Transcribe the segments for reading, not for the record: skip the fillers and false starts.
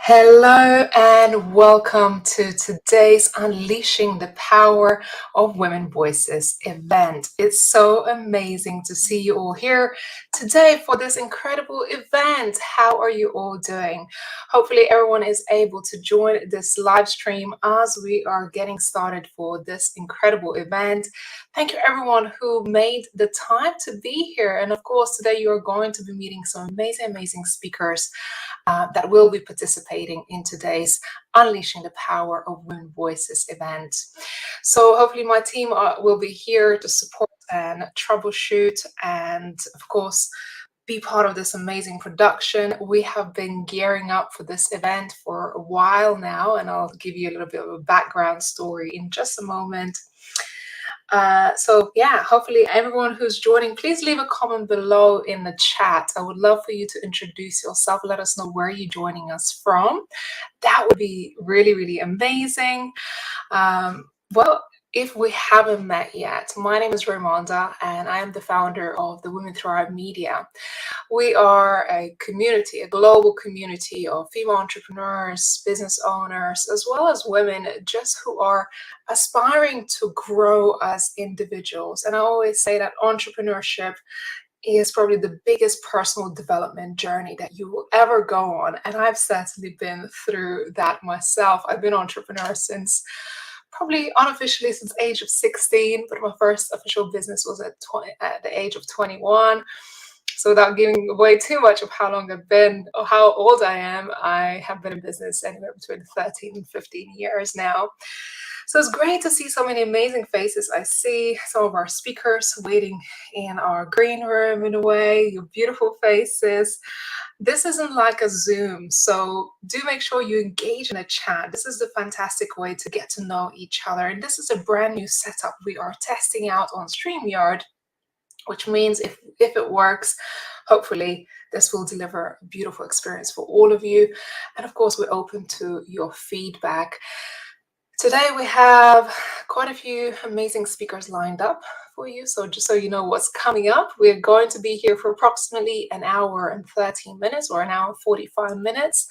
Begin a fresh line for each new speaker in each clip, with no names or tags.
Hello and welcome to today's Unleashing the Power of Women Voices event. It's so amazing to see you all here today for this incredible event. How are you all doing? Hopefully everyone is able to join this live stream as we are getting started for this incredible event. Thank you everyone who made the time to be here. And of course, today you are going to be meeting some amazing speakers that will be participating in today's Unleashing the Power of Women Voices event. So hopefully my team will be here to support and troubleshoot and of course be part of this amazing production. We have been gearing up for this event for a while now, and I'll give you a little bit of a background story in just a moment. So yeah, hopefully everyone who's joining, please leave a comment below in the chat. I would love for you to introduce yourself. Let us know where you're joining us from. That would be really amazing. Well, if we haven't met yet, my name is Raimonda and I am the founder of the Women Thrive Media. We are a community, a global community of female entrepreneurs, business owners, as well as women just who are aspiring to grow as individuals. And I always say that entrepreneurship is probably the biggest personal development journey that you will ever go on. And I've certainly been through that myself. I've been an entrepreneur since probably unofficially since age of 16, but my first official business was at the age of 21. So without giving away too much of how long I've been or how old I am, I have been in business anywhere between 13 and 15 years now. So it's great to see so many amazing faces. I see some of our speakers waiting in our green room in a way, your beautiful faces. This isn't like a Zoom, so do make sure you engage in a chat. This is a fantastic way to get to know each other. And this is a brand new setup we are testing out on StreamYard, which means if it works, hopefully this will deliver a beautiful experience for all of you. And of course, we're open to your feedback. Today we have quite a few amazing speakers lined up for you. So just so you know what's coming up, we're going to be here for approximately an hour and 13 minutes or an hour and 45 minutes.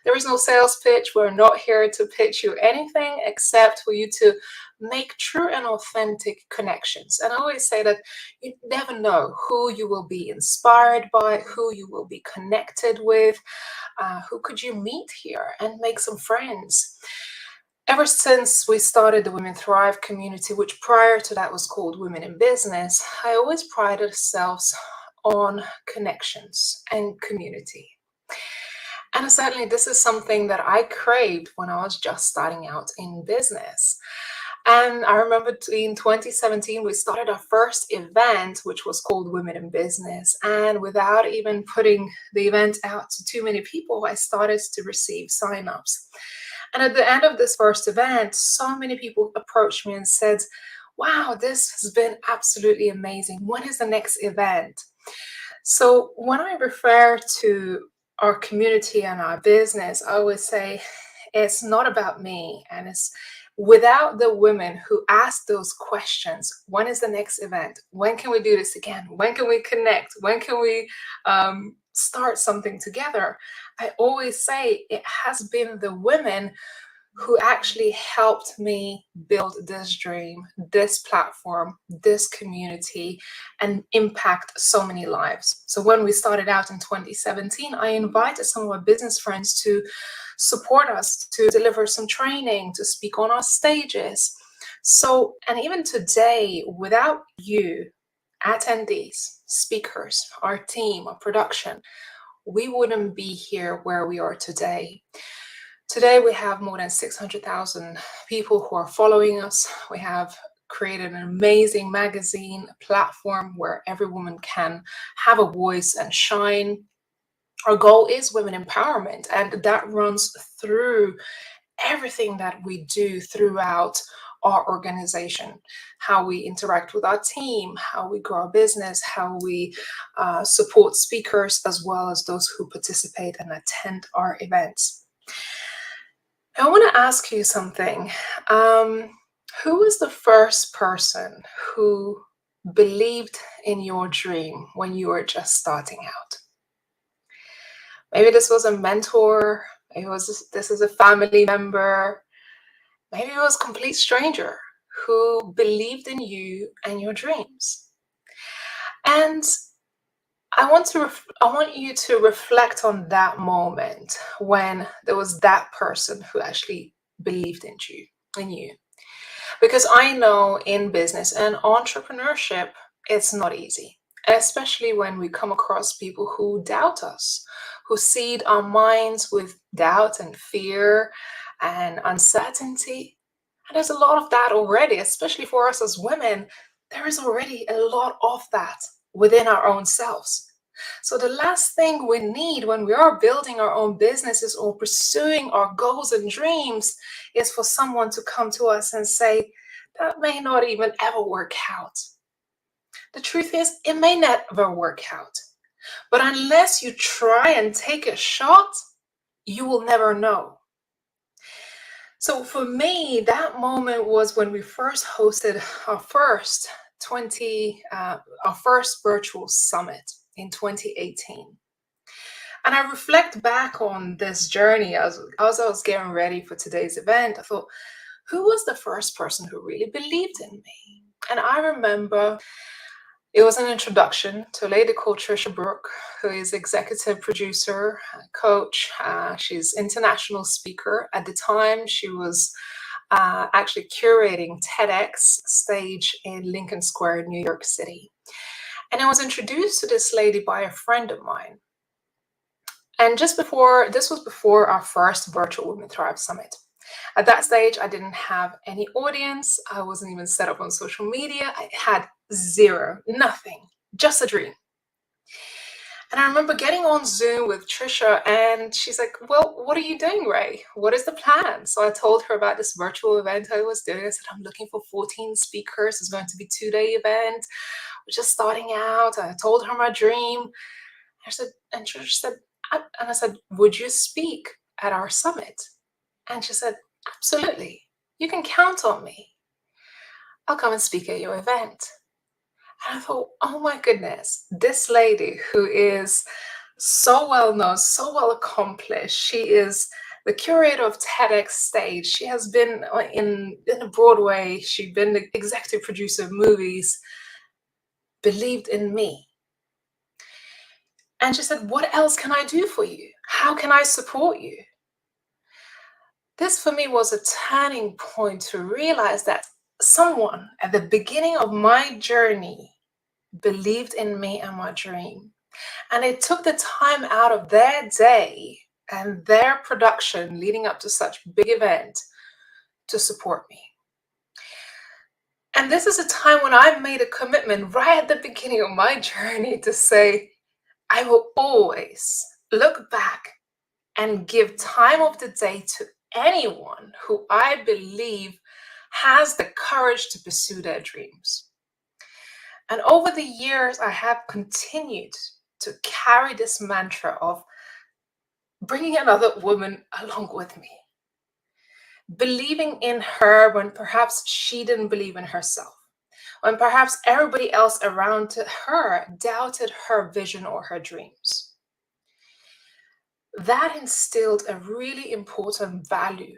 There is no sales pitch. We're not here to pitch you anything except for you to make true and authentic connections. And I always say that you never know who you will be inspired by, who you will be connected with, who could you meet here and make some friends. Ever since we started the Women Thrive community, which prior to that was called Women in Business, I always prided ourselves on connections and community. And certainly this is something that I craved when I was just starting out in business. And I remember in 2017, we started our first event, which was called Women in Business. And without even putting the event out to too many people, I started to receive signups. And at the end of this first event, so many people approached me and said, wow, this has been absolutely amazing. When is the next event? So when I refer to our community and our business, I always say it's not about me. And it's without the women who ask those questions, when is the next event? When can we do this again? When can we connect? When can we start something together? I always say it has been the women who actually helped me build this dream, this platform, this community, and impact so many lives. So when we started out in 2017, I invited some of my business friends to support us, to deliver some training, to speak on our stages. So, and even today, without you, attendees, speakers, our team, our production, we wouldn't be here where we are today. Today, we have more than 600,000 people who are following us. We have created an amazing magazine platform where every woman can have a voice and shine. Our goal is women empowerment, and that runs through everything that we do throughout our organization, how we interact with our team, how we grow our business, how we support speakers, as well as those who participate and attend our events. I want to ask you something. Who was the first person who believed in your dream when you were just starting out? Maybe this was a mentor, This is a family member, maybe it was a complete stranger who believed in you and your dreams. And I want you to reflect on that moment when there was that person who actually believed in you. Because I know in business and entrepreneurship, it's not easy, especially when we come across people who doubt us, who seed our minds with doubt and fear and uncertainty. And there's a lot of that already, especially for us as women. There is already a lot of that within our own selves. So the last thing we need when we are building our own businesses or pursuing our goals and dreams is for someone to come to us and say, that may not even ever work out. The truth is, it may never work out. But unless you try and take a shot, you will never know. So for me, that moment was when we first hosted our first virtual summit in 2018. And I reflect back on this journey as I was getting ready for today's event. I thought, who was the first person who really believed in me? And I remember it was an introduction to a lady called Trisha Brooke, who is executive producer, coach. She's international speaker. At the time, she was actually curating TEDx stage in Lincoln Square, New York City. And I was introduced to this lady by a friend of mine. And this was before our first virtual Women Thrive Summit. At that stage, I didn't have any audience. I wasn't even set up on social media. I had zero, nothing, just a dream. And I remember getting on Zoom with Trisha, and she's like, well, what are you doing, Ray? What is the plan? So I told her about this virtual event I was doing. I said, I'm looking for 14 speakers. It's going to be a 2-day event. We're just starting out. I told her my dream. And Trisha said, and I said, would you speak at our summit? And she said, absolutely. You can count on me. I'll come and speak at your event. And I thought, oh my goodness, this lady who is so well known, so well accomplished. She is the curator of TEDx stage. She has been in Broadway. She's been the executive producer of movies, believed in me. And she said, what else can I do for you? How can I support you? This for me was a turning point to realize that someone at the beginning of my journey believed in me and my dream. And they took the time out of their day and their production leading up to such big event to support me. And this is a time when I've made a commitment right at the beginning of my journey to say, I will always look back and give time of the day to anyone who I believe has the courage to pursue their dreams. And over the years, I have continued to carry this mantra of bringing another woman along with me, believing in her when perhaps she didn't believe in herself, when perhaps everybody else around her doubted her vision or her dreams. That instilled a really important value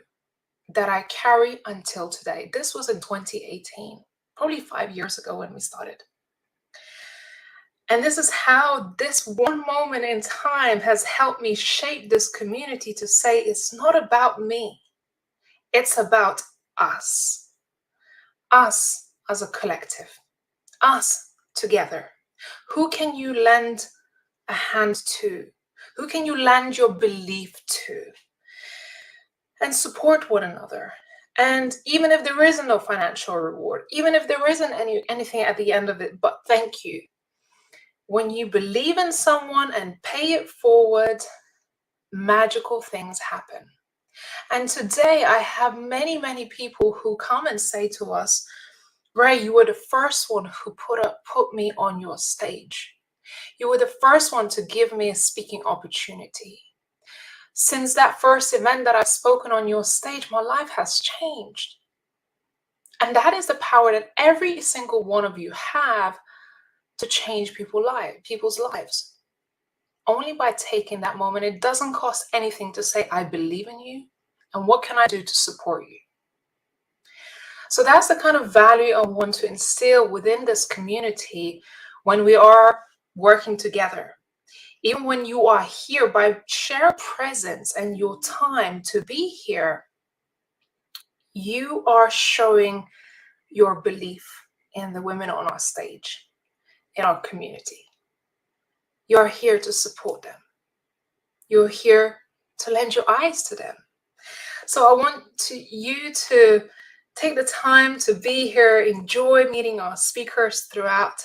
that I carry until today. This was in 2018, probably 5 years ago when we started. And this is how this one moment in time has helped me shape this community to say it's not about me. It's about us. Us as a collective. Us together. Who can you lend a hand to? Who can you lend your belief to? And support one another. And even if there isn't no financial reward, even if there isn't anything at the end of it, but thank you. When you believe in someone and pay it forward, magical things happen. And today I have many, many people who come and say to us, Ray, you were the first one who put me on your stage. You were the first one to give me a speaking opportunity. Since that first event that I've spoken on your stage, my life has changed. And that is the power that every single one of you have to change people's lives. only by taking that moment. It doesn't cost anything to say, I believe in you, and what can I do to support you? So that's the kind of value I want to instill within this community when we are working together. Even when you are here, by sheer presence and your time to be here, you are showing your belief in the women on our stage, in our community. You're here to support them. You're here to lend your eyes to them. So I want you to take the time to be here, enjoy meeting our speakers throughout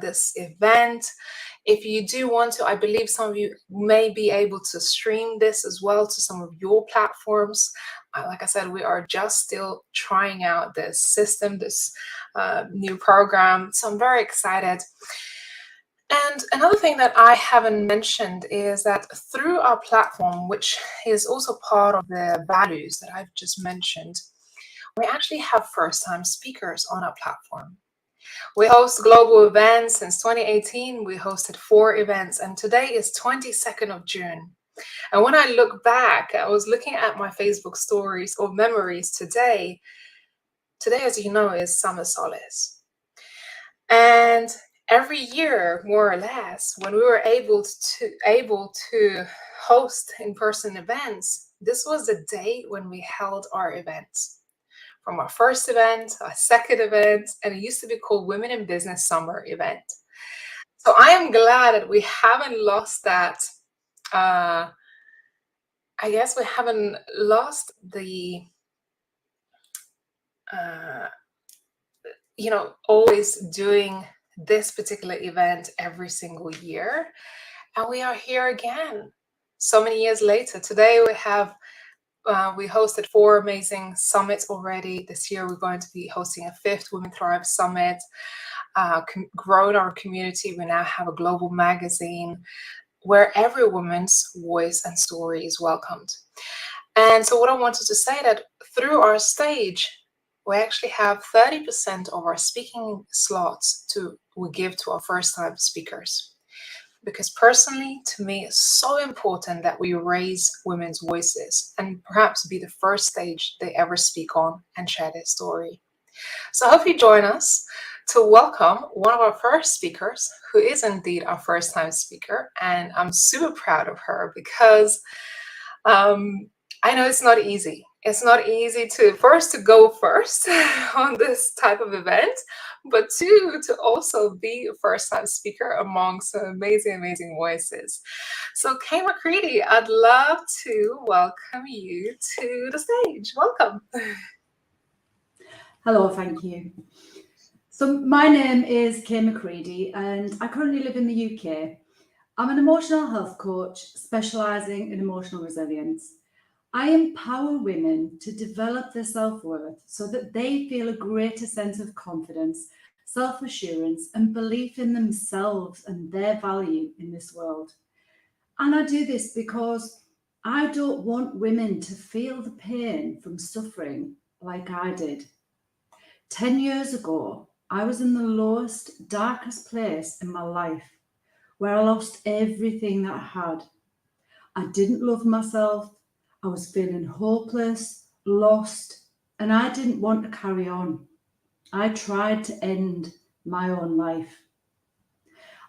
this event. If you do want to, I believe some of you may be able to stream this as well to some of your platforms. Like I said, we are just still trying out this system, this new program. So I'm very excited. And another thing that I haven't mentioned is that through our platform, which is also part of the values that I've just mentioned, we actually have first-time speakers on our platform. We host global events. Since 2018, we hosted 4 events, and today is 22nd of June. And when I look back, I was looking at my Facebook stories or memories today. Today, as you know, is Summer Solace. And every year, more or less, when we were able to host in-person events, this was the day when we held our events. From our first event, our second event, and it used to be called Women in Business Summer Event. So I am glad that we haven't lost that. I guess we haven't lost the, always doing this particular event every single year. And we are here again so many years later. Today we hosted 4 amazing summits already. This year we're going to be hosting a 5th Women Thrive Summit, grown our community. We now have a global magazine where every woman's voice and story is welcomed. And so what I wanted to say that through our stage, we actually have 30% of our speaking slots we give to our first-time speakers. Because personally, to me, it's so important that we raise women's voices and perhaps be the first stage they ever speak on and share their story. So I hope you join us to welcome one of our first speakers, who is indeed our first-time speaker. And I'm super proud of her because I know it's not easy. It's not easy to go first on this type of event, but to also be a first-time speaker among some amazing, amazing voices. So 𝐤 𝐸, I'd love to welcome you to the stage. Welcome.
Hello, thank you. So my name is 𝐤 𝐸, and I currently live in the UK. I'm an emotional health coach specialising in emotional resilience. I empower women to develop their self-worth so that they feel a greater sense of confidence, self-assurance, and belief in themselves and their value in this world. And I do this because I don't want women to feel the pain from suffering like I did. 10 years ago, I was in the lowest, darkest place in my life, where I lost everything that I had. I didn't love myself. I was feeling hopeless, lost, and I didn't want to carry on. I tried to end my own life.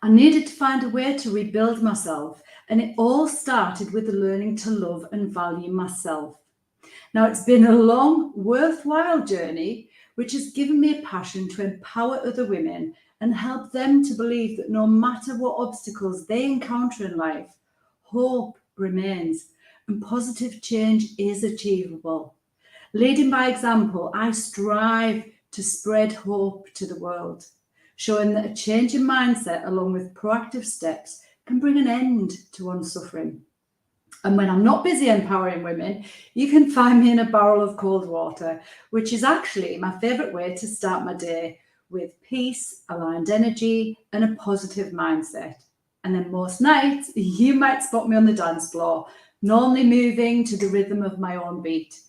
I needed to find a way to rebuild myself, and it all started with learning to love and value myself. Now, it's been a long, worthwhile journey, which has given me a passion to empower other women and help them to believe that no matter what obstacles they encounter in life, hope remains and positive change is achievable. Leading by example, I strive to spread hope to the world, showing that a change in mindset along with proactive steps can bring an end to one's suffering. And when I'm not busy empowering women, you can find me in a barrel of cold water, which is actually my favourite way to start my day, with peace, aligned energy, and a positive mindset. And then most nights, you might spot me on the dance floor, normally moving to the rhythm of my own beat.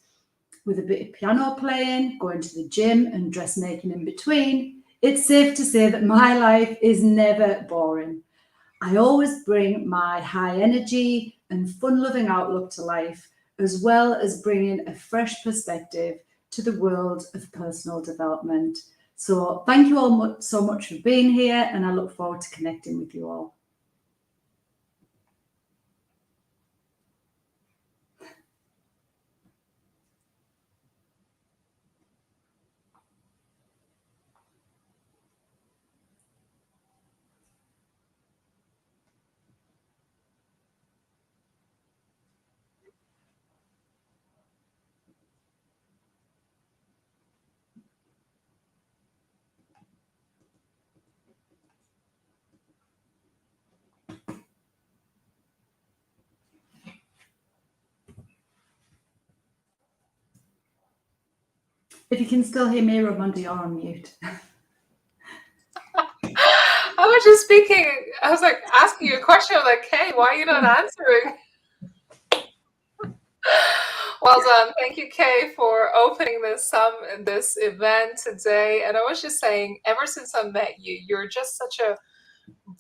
With a bit of piano playing, going to the gym, and dressmaking in between, it's safe to say that my life is never boring. I always bring my high energy and fun-loving outlook to life, as well as bringing a fresh perspective to the world of personal development. So thank you all so much for being here, and I look forward to connecting with you all. If you can still hear me, Ramonda, you're on mute.
I was just speaking. I was like asking you a question. I was like, "Hey, why are you not answering?" Well done. Thank you, Kay, for opening this event today. And I was just saying, ever since I met you, you're just such a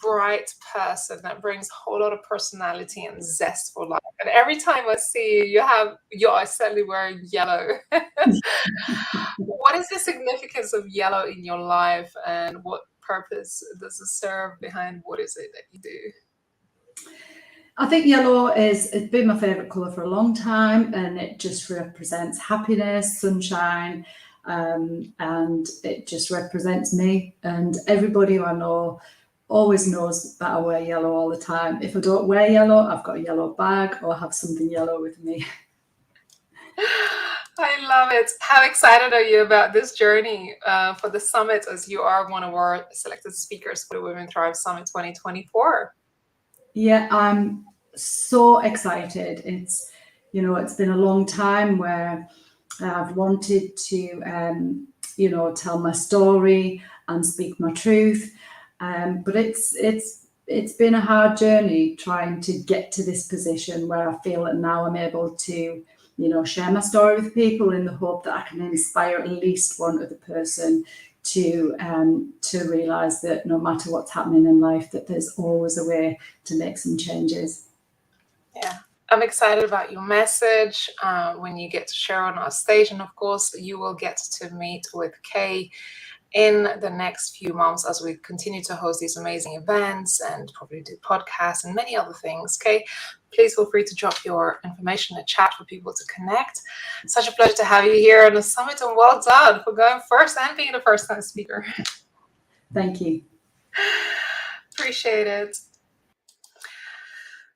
bright person that brings a whole lot of personality and zest for life. And every time I see you, you are certainly wearing yellow. What is the significance of yellow in your life, and what purpose does it serve behind what is it that you do?
I think yellow it's been my favourite colour for a long time, and it just represents happiness, sunshine, and it just represents me. And everybody who I know always knows that I wear yellow all the time. If I don't wear yellow, I've got a yellow bag or have something yellow with me.
I love it. How excited are you about this journey for the summit, as you are one of our selected speakers for the Women Thrive Summit 2024?
Yeah, I'm so excited. It's been a long time where I've wanted to tell my story and speak my truth, but it's been a hard journey trying to get to this position where I feel that now I'm able to share my story with people in the hope that I can inspire at least one other person to realize that no matter what's happening in life, that there's always a way to make some changes.
Yeah, I'm excited about your message when you get to share on our stage. And of course, you will get to meet with Kay in the next few months as we continue to host these amazing events and probably do podcasts and many other things. Kay, please feel free to drop your information in the chat for people to connect. Such a pleasure to have you here on the summit, and well done for going first and being the first time speaker.
Thank you.
Appreciate it.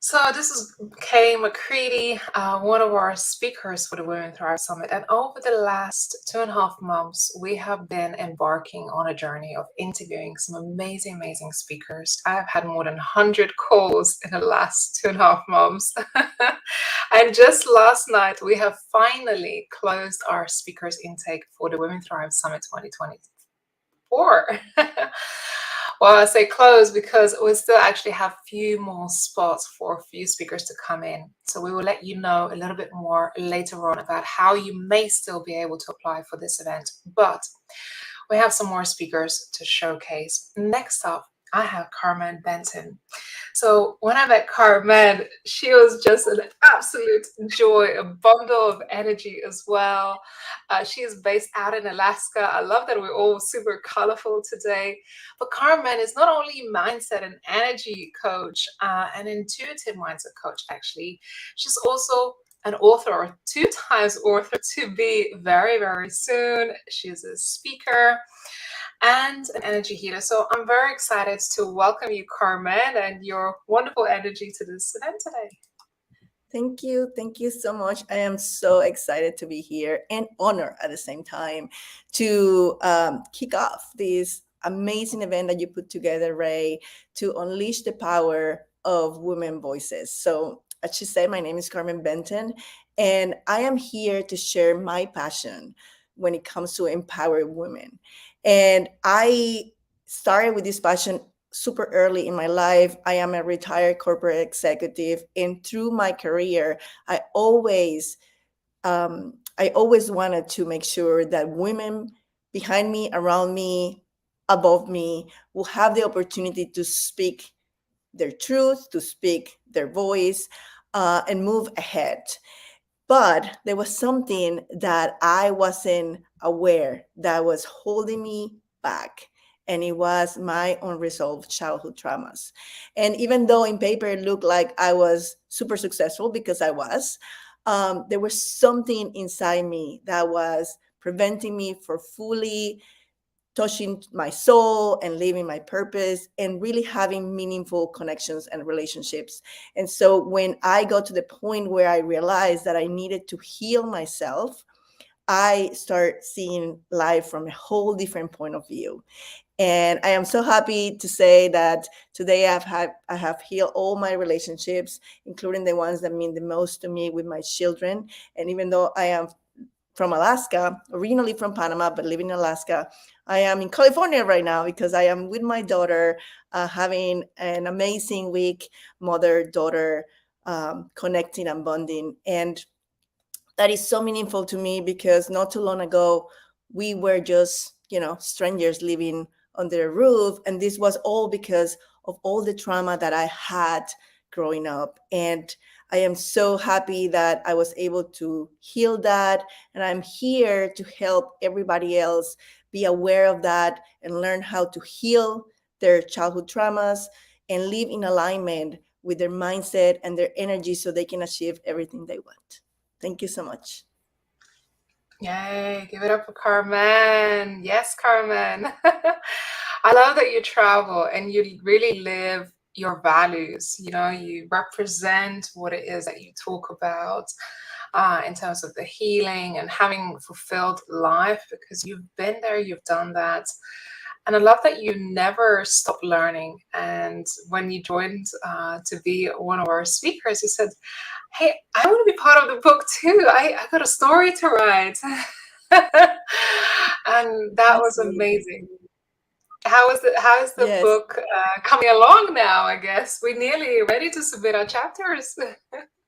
So this is Kay McCready, one of our speakers for the Women Thrive Summit. And over the last 2.5 months, we have been embarking on a journey of interviewing some amazing, amazing speakers. I have had more than 100 calls in the last 2.5 months. And just last night, we have finally closed our speakers intake for the Women Thrive Summit 2024. Well, I say close because we still actually have a few more spots for a few speakers to come in. So we will let you know a little bit more later on about how you may still be able to apply for this event. But we have some more speakers to showcase. Next up, I have Carmen Benton. So when I met Carmen, she was just an absolute joy, a bundle of energy as well. She is based out in Alaska. I love that we're all super colorful today. But Carmen is not only a mindset and energy coach, an intuitive mindset coach, actually. She's also an author, or 2 times author to be very, very soon. She's a speaker and an energy healer. So I'm very excited to welcome you, Carmen, and your wonderful energy to this event today.
Thank you. Thank you so much. I am so excited to be here and honored at the same time to kick off this amazing event that you put together, Ray, to unleash the power of women voices. So as she said, my name is Carmen Benton, and I am here to share my passion when it comes to empowering women. And I started with this passion super early in my life. I am a retired corporate executive, and through my career, I always wanted to make sure that women behind me, around me, above me will have the opportunity to speak their truth, to speak their voice, and move ahead. But there was something that I wasn't aware that was holding me back. And it was my unresolved childhood traumas. And even though in paper it looked like I was super successful, because I was, there was something inside me that was preventing me from fully touching my soul and living my purpose and really having meaningful connections and relationships. And so when I got to the point where I realized that I needed to heal myself, I start seeing life from a whole different point of view. And I am so happy to say that today I have healed all my relationships, including the ones that mean the most to me with my children. And even though I am from Alaska, originally from Panama, but living in Alaska, I am in California right now because I am with my daughter, having an amazing week, mother-daughter connecting and bonding. And that is so meaningful to me because not too long ago, we were just, strangers living under a roof. And this was all because of all the trauma that I had growing up. And I am so happy that I was able to heal that. And I'm here to help everybody else be aware of that and learn how to heal their childhood traumas and live in alignment with their mindset and their energy so they can achieve everything they want. Thank you so much.
Yay, give it up for Carmen. Yes, Carmen. I love that you travel and you really live your values. You represent what it is that you talk about in terms of the healing and having fulfilled life because you've been there, you've done that. And I love that you never stop learning. And when you joined to be one of our speakers, you said, hey, I want to be part of the book too. I got a story to write. And that was amazing. How is the
Yes.
book coming along now, I guess? We're nearly ready to submit our chapters.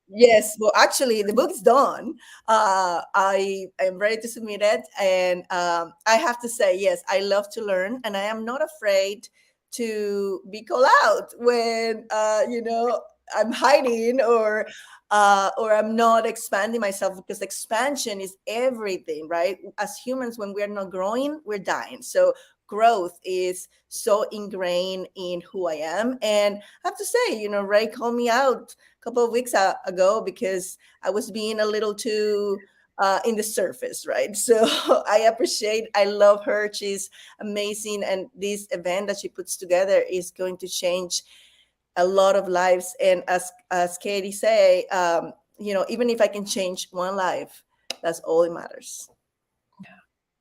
Yes, well, actually, the book is done. I am ready to submit it, and I have to say, yes, I love to learn, and I am not afraid to be called out when I'm hiding or I'm not expanding myself, because expansion is everything, right? As humans, when we're not growing, we're dying. So growth is so ingrained in who I am, and I have to say, Ray called me out couple of weeks ago because I was being a little too in the surface, right? So I love her. She's amazing. And this event that she puts together is going to change a lot of lives. And as Katie say, even if I can change one life, that's all that matters.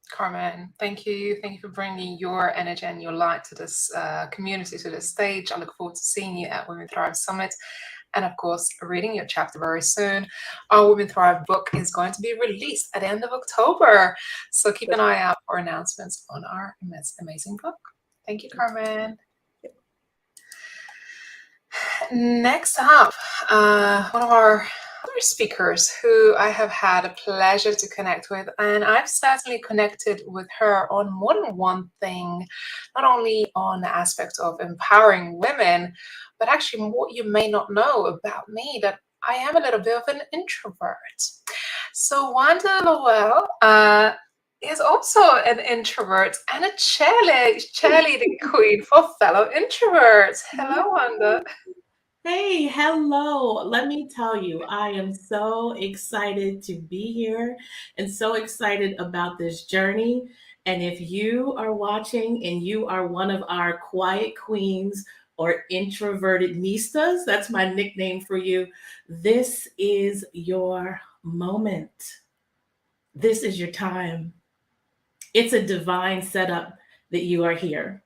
Carmen, thank you. Thank you for bringing your energy and your light to this community, to this stage. I look forward to seeing you at Women Thrive Summit. And of course, reading your chapter very soon. Our Women Thrive book is going to be released at the end of October. So keep an eye out for announcements on our amazing book. Thank you, Carmen. Next up, one of our other speakers who I have had a pleasure to connect with, and I've certainly connected with her on more than one thing, not only on the aspect of empowering women, but actually what you may not know about me, that I am a little bit of an introvert. So Wanda Lowell is also an introvert and a cheerleading queen for fellow introverts. Hello, Wanda.
Hey, hello. Let me tell you, I am so excited to be here and so excited about this journey. And if you are watching and you are one of our quiet queens or introverted nistas, that's my nickname for you, this is your moment. This is your time. It's a divine setup that you are here.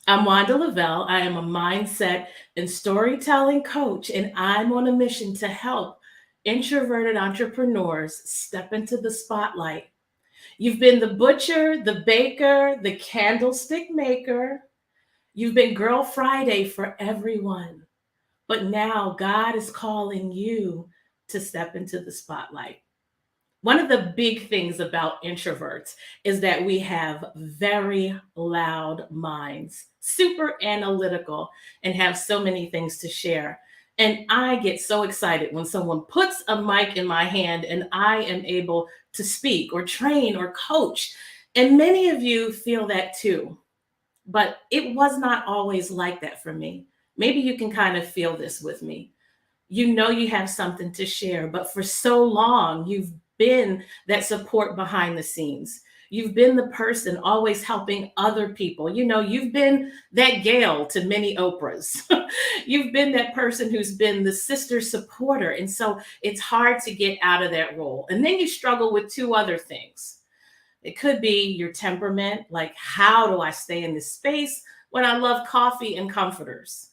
I'm Wanda Lavelle. I am a mindset and storytelling coach, and I'm on a mission to help introverted entrepreneurs step into the spotlight. You've been the butcher, the baker, the candlestick maker. You've been Girl Friday for everyone. But now God is calling you to step into the spotlight. One of the big things about introverts is that we have very loud minds, super analytical, and have so many things to share. And I get so excited when someone puts a mic in my hand and I am able to speak or train or coach. And many of you feel that too, but it was not always like that for me. Maybe you can kind of feel this with me. You know you have something to share, but for so long you've been that support behind the scenes. You've been the person always helping other people. You know, you've been that Gail to many Oprahs. You've been that person who's been the sister supporter. And so it's hard to get out of that role. And then you struggle with two other things. It could be your temperament, like how do I stay in this space when I love coffee and comforters?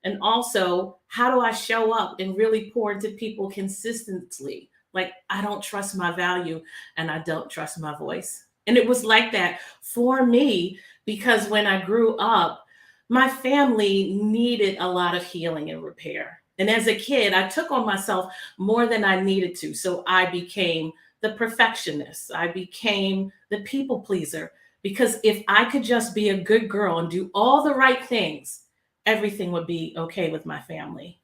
And also, how do I show up and really pour into people consistently? Like, I don't trust my value and I don't trust my voice. And it was like that for me because when I grew up, my family needed a lot of healing and repair. And as a kid, I took on myself more than I needed to. So I became the perfectionist. I became the people pleaser because if I could just be a good girl and do all the right things, everything would be okay with my family.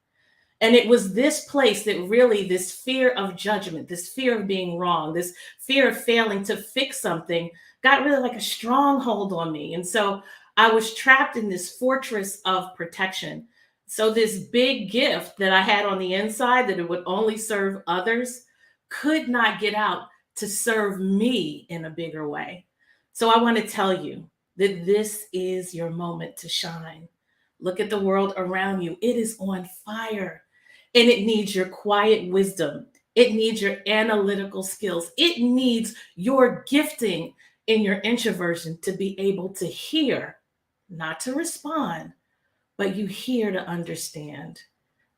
And it was this place that really, this fear of judgment, this fear of being wrong, this fear of failing to fix something got really like a stronghold on me. And so I was trapped in this fortress of protection. So this big gift that I had on the inside that it would only serve others could not get out to serve me in a bigger way. So I want to tell you that this is your moment to shine. Look at the world around you. It is on fire and it needs your quiet wisdom. It needs your analytical skills. It needs your gifting in your introversion to be able to hear, not to respond, but you hear to understand.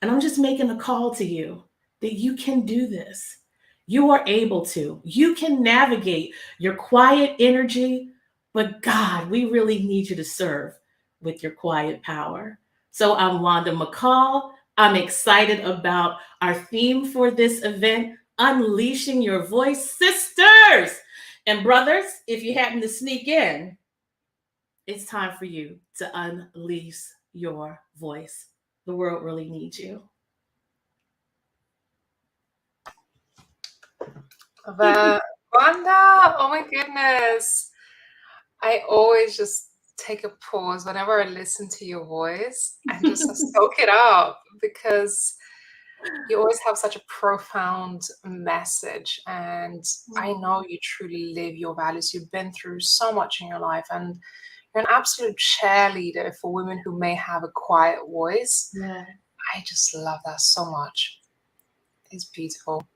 And I'm just making a call to you that you can do this. You are able to. You can navigate your quiet energy, but God, we really need you to serve with your quiet power. So I'm Wanda McCall. I'm excited about our theme for this event, Unleashing Your Voice. Sisters and brothers, if you happen to sneak in, it's time for you to unleash your voice. The world really needs you.
Wanda, oh my goodness. I always just take a pause whenever I listen to your voice and just soak it up because you always have such a profound message. And I know you truly live your values. You've been through so much in your life and you're an absolute cheerleader for women who may have a quiet voice.
Yeah.
I just love that so much. It's beautiful.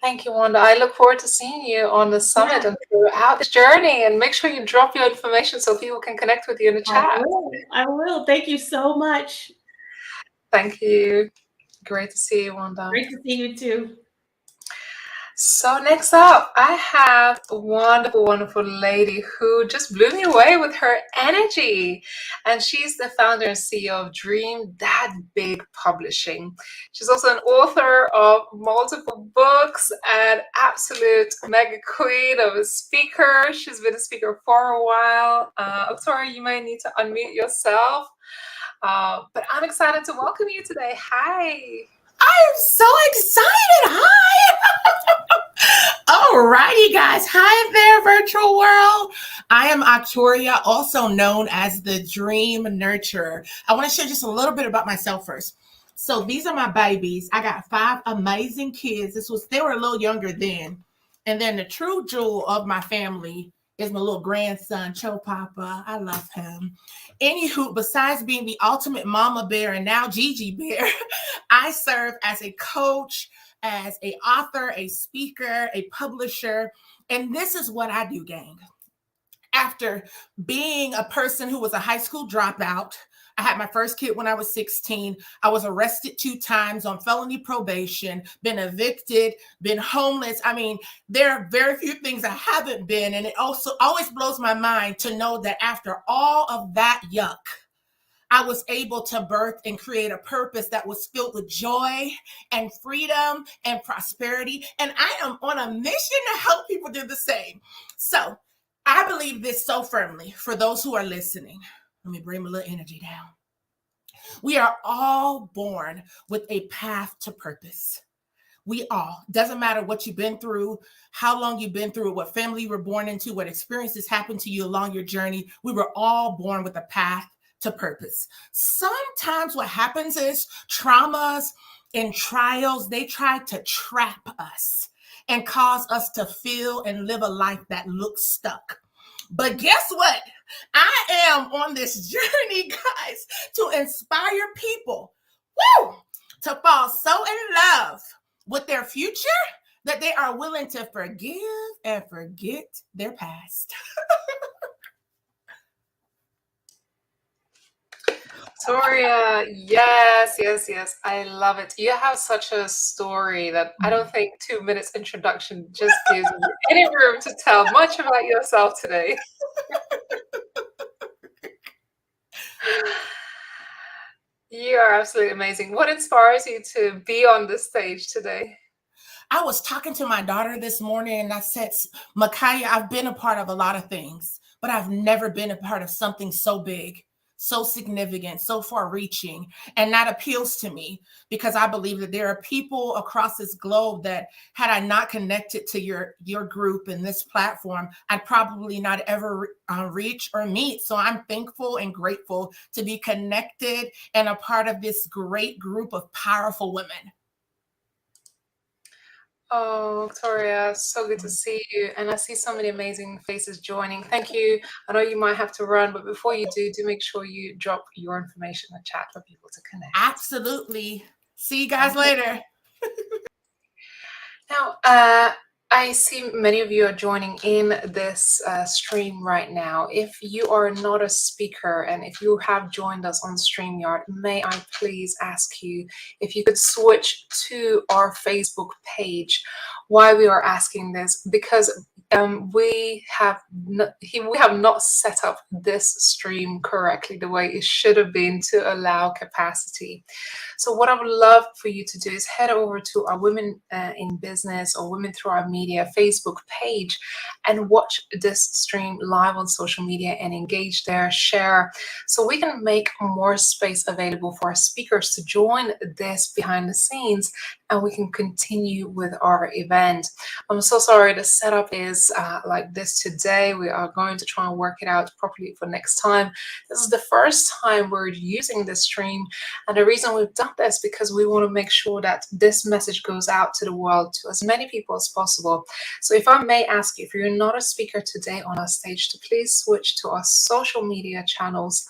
Thank you, Wanda. I look forward to seeing you on the summit and throughout this journey. And make sure you drop your information so people can connect with you in the chat.
I will. Thank you so much.
Thank you. Great to see you, Wanda.
Great to see you too.
So next up, I have a wonderful, wonderful lady who just blew me away with her energy. And she's the founder and CEO of Dream That Big Publishing. She's also an author of multiple books and absolute mega queen of a speaker. She's been a speaker for a while. Victoria, you may need to unmute yourself. But I'm excited to welcome you today. Hi.
I'm so excited. Hi. All righty, guys. Hi there, virtual world. I am Victoria, also known as the Dream Nurturer. I want to share just a little bit about myself first. So these are my babies. I got 5 amazing kids. They were a little younger then. And then the true jewel of my family is my little grandson, Cho Papa. I love him. Anywho, besides being the ultimate mama bear and now Gigi bear, I serve as a coach, as an author, a speaker, a publisher. And this is what I do, gang. After being a person who was a high school dropout, I had my first kid when I was 16. I was arrested 2 times on felony probation, been evicted, been homeless. I mean, there are very few things I haven't been. And it also always blows my mind to know that after all of that yuck, I was able to birth and create a purpose that was filled with joy and freedom and prosperity. And I am on a mission to help people do the same. So I believe this so firmly for those who are listening. Let me bring a little energy down. We are all born with a path to purpose. We all, doesn't matter what you've been through, how long you've been through, what family you were born into, what experiences happened to you along your journey. We were all born with a path to purpose. Sometimes what happens is traumas and trials, they try to trap us and cause us to feel and live a life that looks stuck. But guess what? I am on this journey, guys, to inspire people, to fall so in love with their future that they are willing to forgive and forget their past.
Victoria, yes, yes, yes. I love it. You have such a story that I don't think 2 minutes introduction just gives you any room to tell much about yourself today. You are absolutely amazing. What inspires you to be on this stage today?
I was talking to my daughter this morning and I said, Makaya, I've been a part of a lot of things, but I've never been a part of something so big, so significant, so far reaching. And that appeals to me because I believe that there are people across this globe that had I not connected to your group and this platform, I'd probably not ever reach or meet. So I'm thankful and grateful to be connected and a part of this great group of powerful women.
Oh, Victoria, so good to see you. And I see so many amazing faces joining. Thank you. I know you might have to run, but before you do make sure you drop your information in the chat for people to connect.
Absolutely. See you guys later.
Now, I see many of you are joining in this stream right now. If you are not a speaker and if you have joined us on StreamYard, may I please ask you if you could switch to our Facebook page. Why we are asking this? Because we have not set up this stream correctly the way it should have been to allow capacity. So what I would love for you to do is head over to our Women in Business or Women Through Our Media Facebook page and watch this stream live on social media and engage there, share, so we can make more space available for our speakers to join this behind the scenes and we can continue with our event. I'm so sorry the setup is like this today. We are going to try and work it out properly for next time. This is the first time we're using this stream, and the reason we've done this because we want to make sure that this message goes out to the world, to as many people as possible. So if I may ask you, if you're not a speaker today on our stage, to please switch to our social media channels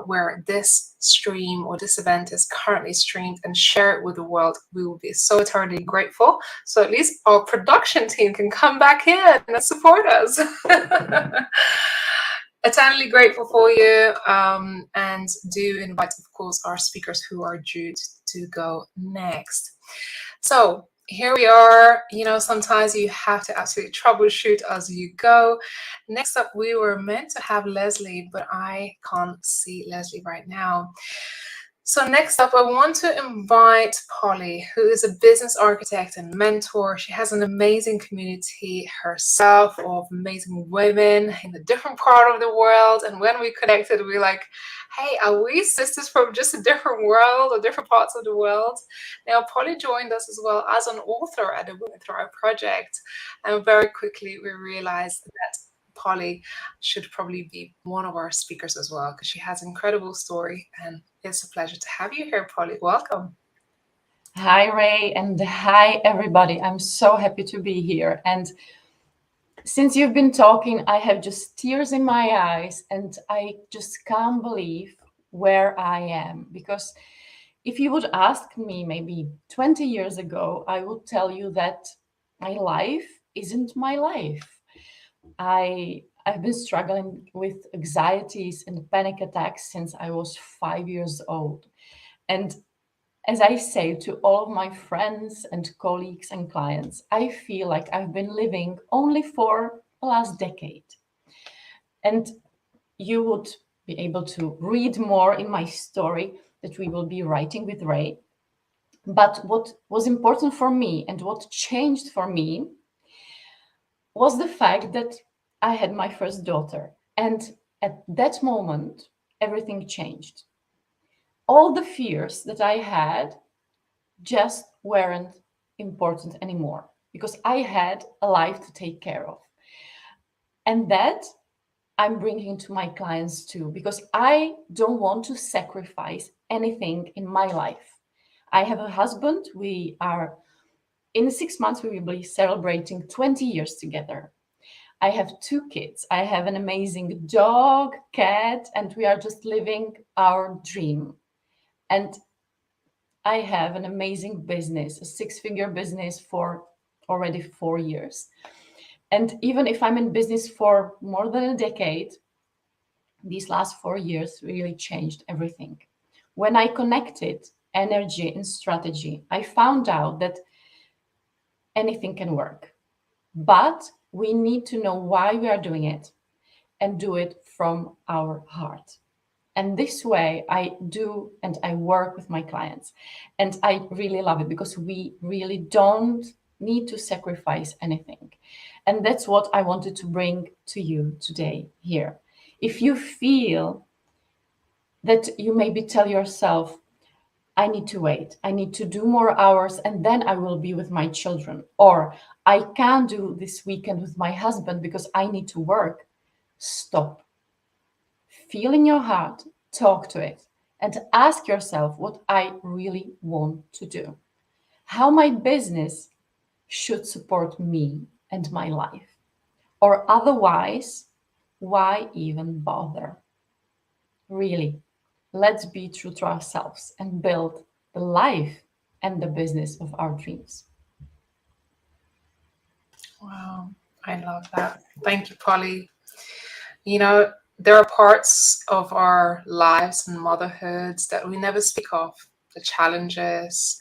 where this stream or this event is currently streamed and share it with the world. We will be so eternally grateful. So at least our production team can come back in and support us. Eternally grateful for you, and do invite, of course, our speakers who are due to go next. So here we are. You know, sometimes you have to absolutely troubleshoot as you go. Next up, we were meant to have Leslie, but I can't see Leslie right now. So next up, I want to invite Polly, who is a business architect and mentor. She has an amazing community herself of amazing women in a different part of the world. And when we connected, we were like, hey, are we sisters from just a different world or different parts of the world? Now, Polly joined us as well as an author at the Women Thrive Project. And very quickly, we realized that Polly should probably be one of our speakers as well, because she has an incredible story, and it's a pleasure to have you here, Polly. Welcome.
Hi, Ray, and hi, everybody. I'm so happy to be here. And since you've been talking, I have just tears in my eyes, and I just can't believe where I am. Because if you would ask me maybe 20 years ago, I would tell you that my life isn't my life. I've been struggling with anxieties and panic attacks since I was 5 years old. And as I say to all of my friends and colleagues and clients, I feel like I've been living only for the last decade. And you would be able to read more in my story that we will be writing with Ray. But what was important for me and what changed for me was the fact that I had my first daughter. And at that moment, everything changed. All the fears that I had just weren't important anymore because I had a life to take care of. And that I'm bringing to my clients too, because I don't want to sacrifice anything in my life. I have a husband. We are, in 6 months, we will be celebrating 20 years together. I have 2 kids. I have an amazing dog, cat, and we are just living our dream. And I have an amazing business, a 6-figure business for already 4 years. And even if I'm in business for more than a decade, these last 4 years really changed everything. When I connected energy and strategy, I found out that anything can work, but we need to know why we are doing it and do it from our heart. And this way I do, and I work with my clients. And I really love it because we really don't need to sacrifice anything. And that's what I wanted to bring to you today here. If you feel that you maybe tell yourself, I need to wait, I need to do more hours, and then I will be with my children, or I can't do this weekend with my husband because I need to work, stop. Feel in your heart, talk to it, and ask yourself what I really want to do. How my business should support me and my life. Or otherwise, why even bother? Really, let's be true to ourselves and build the life and the business of our dreams.
Wow, I love that. Thank you, Polly. You know, there are parts of our lives and motherhoods that we never speak of, the challenges,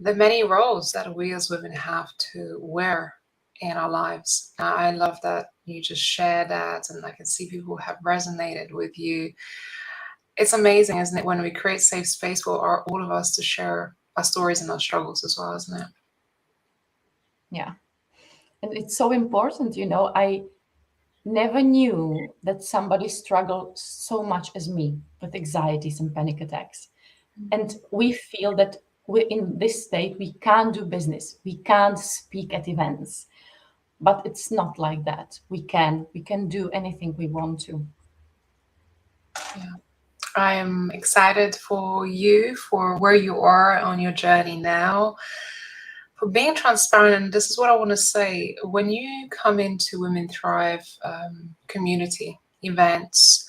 the many roles that we as women have to wear in our lives. I love that you just shared that, and I can see people have resonated with you. It's amazing, isn't it, when we create safe space for all of us to share our stories and our struggles as well, isn't it?
Yeah. And it's so important, I never knew that somebody struggled so much as me with anxieties and panic attacks. And we feel that we're in this state, we can't do business, we can't speak at events. But it's not like that. We can do anything we want to.
Yeah. I am excited for you, for where you are on your journey now, for being transparent. And this is what I want to say. When you come into Women Thrive community events,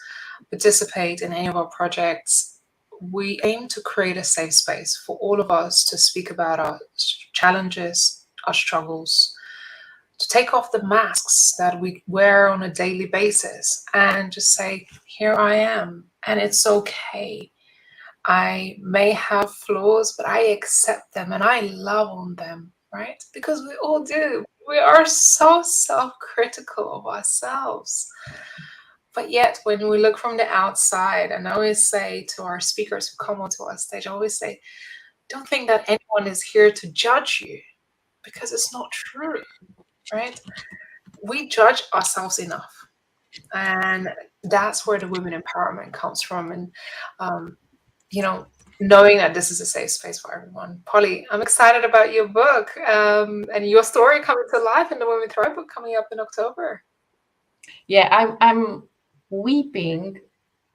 participate in any of our projects, we aim to create a safe space for all of us to speak about our challenges, our struggles, to take off the masks that we wear on a daily basis and just say, here I am, and it's okay. I may have flaws, but I accept them and I love on them, right? Because we all do. We are so self-critical of ourselves. But yet, when we look from the outside, and I always say to our speakers who come onto our stage, I always say, don't think that anyone is here to judge you, because it's not true, right? We judge ourselves enough. And that's where the women empowerment comes from. And, knowing that this is a safe space for everyone. Polly, I'm excited about your book and your story coming to life in the Women Thrive book coming up in October.
Yeah, I'm weeping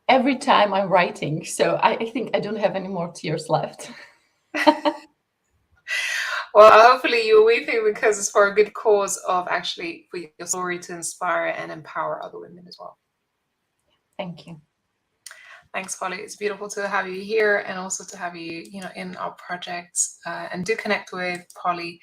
every time I'm writing. So I think I don't have any more tears left.
Well, hopefully you're weeping because it's for a good cause of actually for your story to inspire and empower other women as well.
Thank you.
Thanks, Polly. It's beautiful to have you here and also to have you, in our projects. And do connect with Polly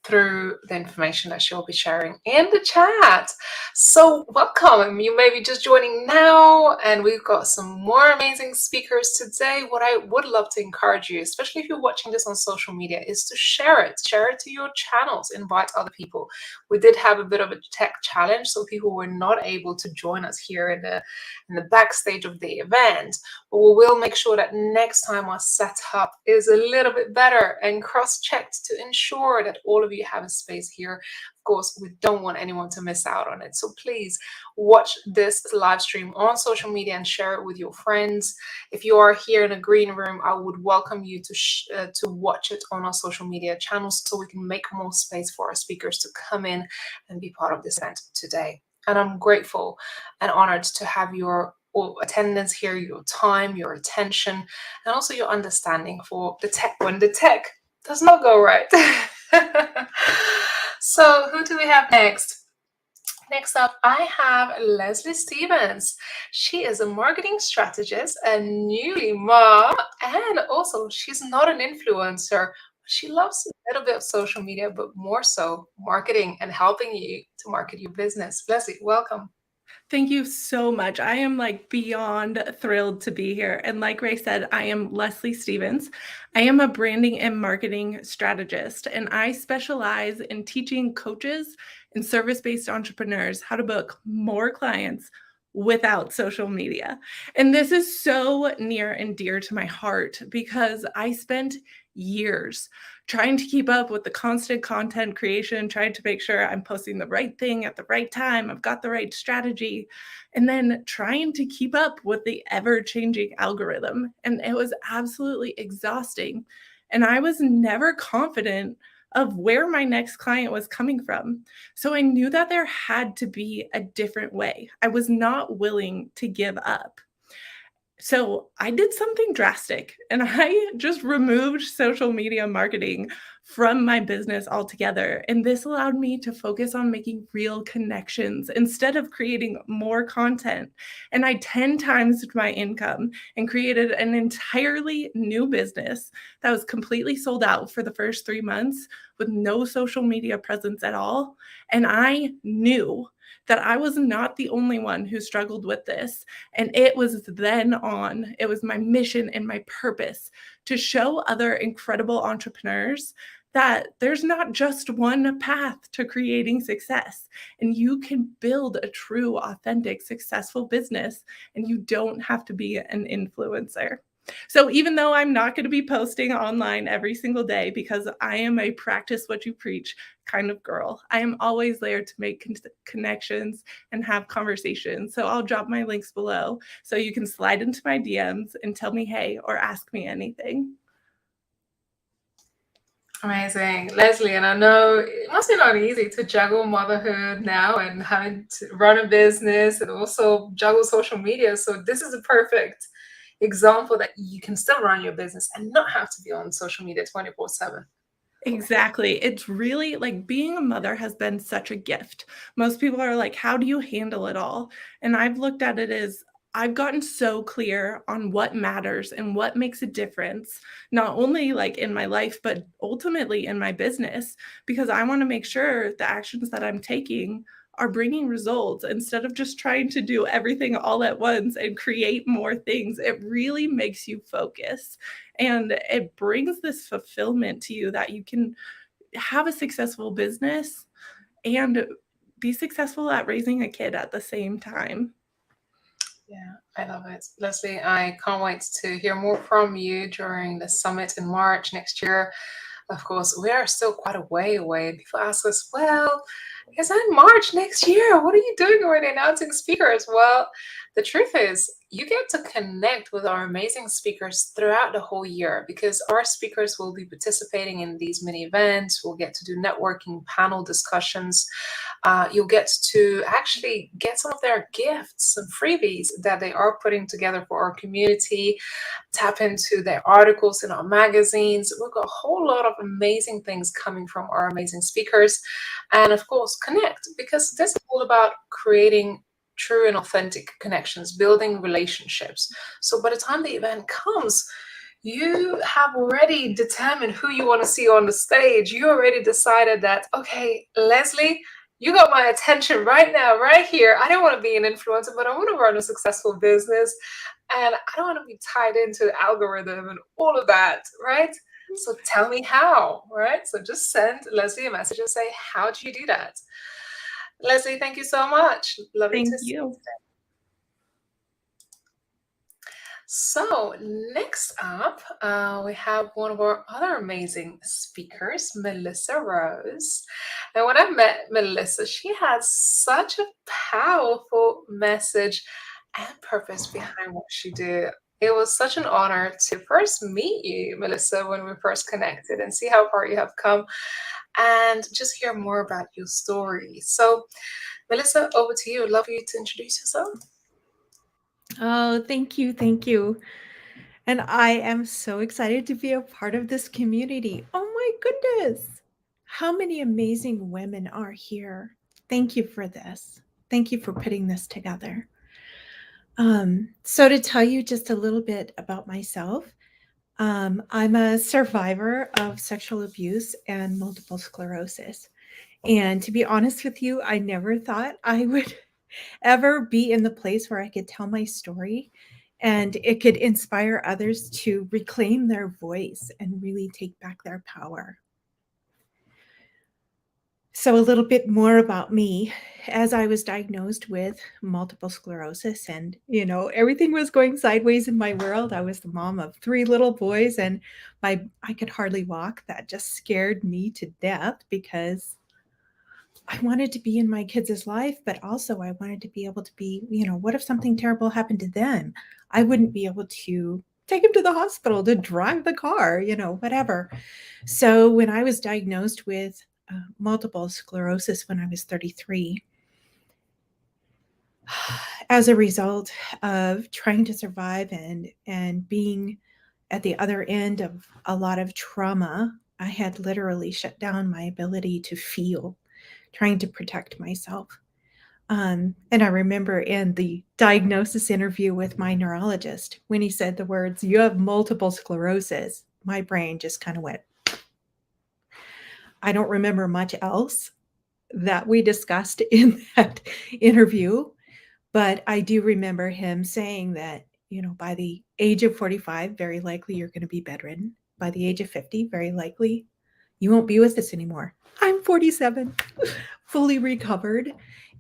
through the information that she'll be sharing in the chat. So welcome. You may be just joining now, and we've got some more amazing speakers today. What I would love to encourage you, especially if you're watching this on social media, is to share it to your channels, invite other people. We did have a bit of a tech challenge, so people were not able to join us here in the backstage of the event, but we will make sure that next time our setup is a little bit better and cross-checked to ensure that all of you have a space here. Of course, we don't want anyone to miss out on it. So please watch this live stream on social media and share it with your friends. If you are here in a green room, I would welcome you to watch it on our social media channels so we can make more space for our speakers to come in and be part of this event today. And I'm grateful and honored to have your attendance here, your time, your attention, and also your understanding for the tech when the tech does not go right. So who do we have next? Next up, I have Leslie Stevens. She is a marketing strategist, a newly mom, and also she's not an influencer. She loves a little bit of social media, but more so marketing and helping you to market your business. Leslie, welcome.
Thank you so much. I am like beyond thrilled to be here. And like Ray said, I am Leslie Stevens. I am a branding and marketing strategist, and I specialize in teaching coaches and service-based entrepreneurs how to book more clients without social media. And this is so near and dear to my heart because I spent years trying to keep up with the constant content creation, trying to make sure I'm posting the right thing at the right time, I've got the right strategy, and then trying to keep up with the ever-changing algorithm. And it was absolutely exhausting. And I was never confident of where my next client was coming from. So I knew that there had to be a different way. I was not willing to give up. So I did something drastic, and I just removed social media marketing from my business altogether. And this allowed me to focus on making real connections instead of creating more content. And I 10 times my income and created an entirely new business that was completely sold out for the first 3 months with no social media presence at all. And I knew that I was not the only one who struggled with this. And it was it was my mission and my purpose to show other incredible entrepreneurs that there's not just one path to creating success, and you can build a true, authentic, successful business, and you don't have to be an influencer. So even though I'm not going to be posting online every single day because I am a practice what you preach kind of girl, I am always there to make connections and have conversations. So I'll drop my links below so you can slide into my DMs and tell me hey or ask me anything.
Amazing. Leslie, and I know it must be not easy to juggle motherhood now and having to run a business and also juggle social media. So this is a perfect example that you can still run your business and not have to be on social media 24/7.
Exactly. It's really like being a mother has been such a gift. Most people are like, how do you handle it all? And I've looked at it as I've gotten so clear on what matters and what makes a difference, not only like in my life, but ultimately in my business, because I want to make sure the actions that I'm taking are bringing results instead of just trying to do everything all at once and create more things. It really makes you focus, and it brings this fulfillment to you that you can have a successful business and be successful at raising a kid at the same time.
Yeah, I love it. Leslie, I can't wait to hear more from you during the summit in March next year. Of course, we are still quite a way away. People ask us, well, is that March next year? What are you doing already announcing speakers? Well, the truth is, you get to connect with our amazing speakers throughout the whole year because our speakers will be participating in these mini events. We'll get to do networking panel discussions. You'll get to actually get some of their gifts, some freebies that they are putting together for our community, tap into their articles in our magazines. We've got a whole lot of amazing things coming from our amazing speakers. And of course, connect, because this is all about creating true and authentic connections, building relationships. So by the time the event comes, you have already determined who you want to see on the stage. You already decided that, okay, Leslie, you got my attention right now, right here. I don't want to be an influencer, but I want to run a successful business. And I don't want to be tied into the algorithm and all of that, right? So tell me how, right? So just send Leslie a message and say, how do you do that? Leslie, thank you so much. Lovely
Thank
to see you
you.
today. So next up, we have one of our other amazing speakers, Melissa Rose. And when I met Melissa, she had such a powerful message and purpose behind what she did. It was such an honor to first meet you, Melissa, when we first connected, and see how far you have come and just hear more about your story. So Melissa, over to you. I'd love for you to introduce yourself.
Oh, thank you. Thank you. And I am so excited to be a part of this community. Oh my goodness. How many amazing women are here. Thank you for this. Thank you for putting this together. So to tell you just a little bit about myself, I'm a survivor of sexual abuse and multiple sclerosis. And to be honest with you, I never thought I would ever be in the place where I could tell my story and it could inspire others to reclaim their voice and really take back their power. So a little bit more about me. As I was diagnosed with multiple sclerosis and, everything was going sideways in my world. I was the mom of 3 little boys and I could hardly walk. That just scared me to death because I wanted to be in my kids' life, but also I wanted to be able to be, what if something terrible happened to them? I wouldn't be able to take them to the hospital, to drive the car, whatever. So when I was diagnosed with multiple sclerosis when I was 33, as a result of trying to survive and being at the other end of a lot of trauma, I had literally shut down my ability to feel, trying to protect myself. And I remember in the diagnosis interview with my neurologist, when he said the words, "You have multiple sclerosis," my brain just kind of went. I don't remember much else that we discussed in that interview, but I do remember him saying that, by the age of 45, very likely you're going to be bedridden. By the age of 50, very likely you won't be with us anymore. I'm 47, fully recovered.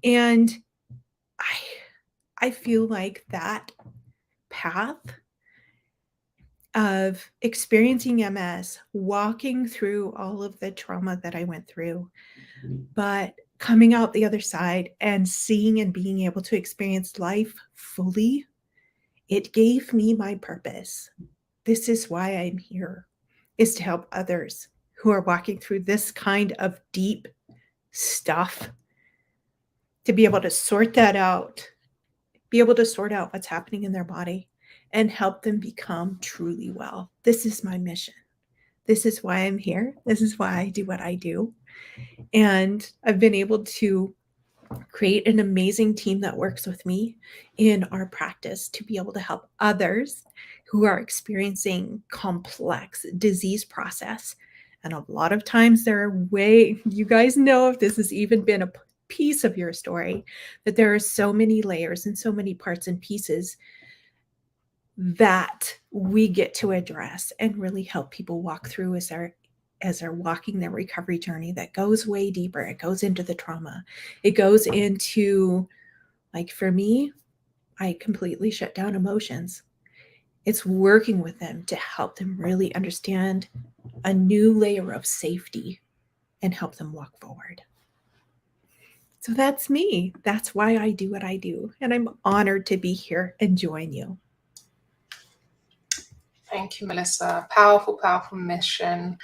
And I feel like that path of experiencing MS, walking through all of the trauma that I went through, but coming out the other side and seeing and being able to experience life fully, it gave me my purpose. This is why I'm here, is to help others who are walking through this kind of deep stuff, to be able to sort that out, be able to sort out what's happening in their body and help them become truly well. This is my mission. This is why I'm here. This is why I do what I do. And I've been able to create an amazing team that works with me in our practice to be able to help others who are experiencing complex disease process. And a lot of times you guys know, if this has even been a piece of your story, that there are so many layers and so many parts and pieces that we get to address and really help people walk through as they're walking their recovery journey that goes way deeper. It goes into the trauma. It goes into, like for me, I completely shut down emotions. It's working with them to help them really understand a new layer of safety and help them walk forward. So that's me. That's why I do what I do. And I'm honored to be here and join you.
Thank you, Melissa. Powerful, powerful mission.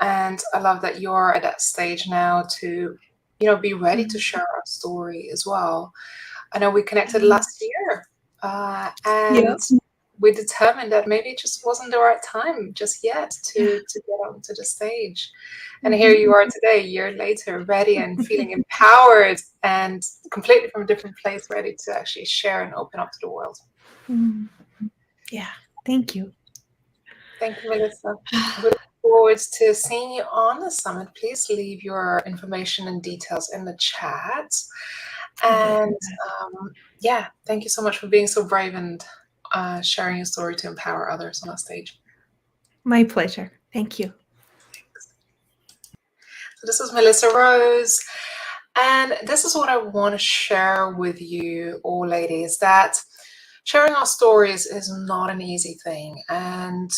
And I love that you're at that stage now to, be ready to share our story as well. I know we connected last year and we determined that maybe it just wasn't the right time just yet to get onto the stage. And here you are today, a year later, ready and feeling empowered and completely from a different place, ready to actually share and open up to the world.
Yeah, thank you.
Thank you, Melissa. We look forward to seeing you on the summit. Please leave your information and details in the chat. And yeah, thank you so much for being so brave and sharing your story to empower others on our stage.
My pleasure. Thank you.
So this is Melissa Rose. And this is what I want to share with you all, ladies, that sharing our stories is not an easy thing. And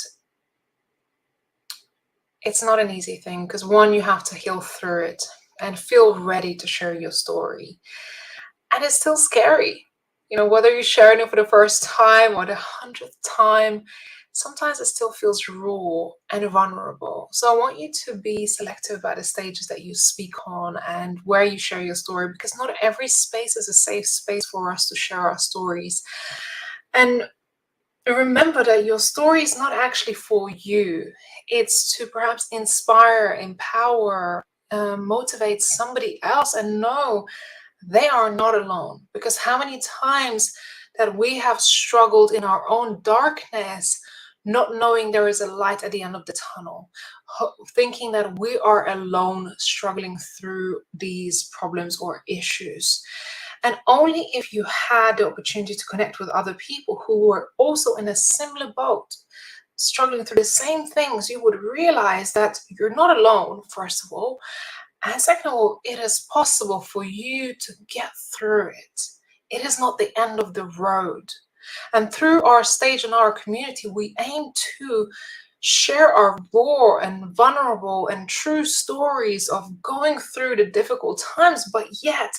it's not an easy thing because, one, you have to heal through it and feel ready to share your story. And it's still scary. You know, whether you're sharing it for the first time or the 100th time, sometimes it still feels raw and vulnerable. So I want you to be selective about the stages that you speak on and where you share your story, because not every space is a safe space for us to share our stories. And remember that your story is not actually for you. It's to perhaps inspire, empower, motivate somebody else, and know they are not alone. Because how many times that we have struggled in our own darkness, not knowing there is a light at the end of the tunnel, thinking that we are alone struggling through these problems or issues. And only if you had the opportunity to connect with other people who were also in a similar boat, struggling through the same things, you would realize that you're not alone, first of all. And second of all, it is possible for you to get through it. It is not the end of the road. And through our stage and our community, we aim to share our raw and vulnerable and true stories of going through the difficult times, but yet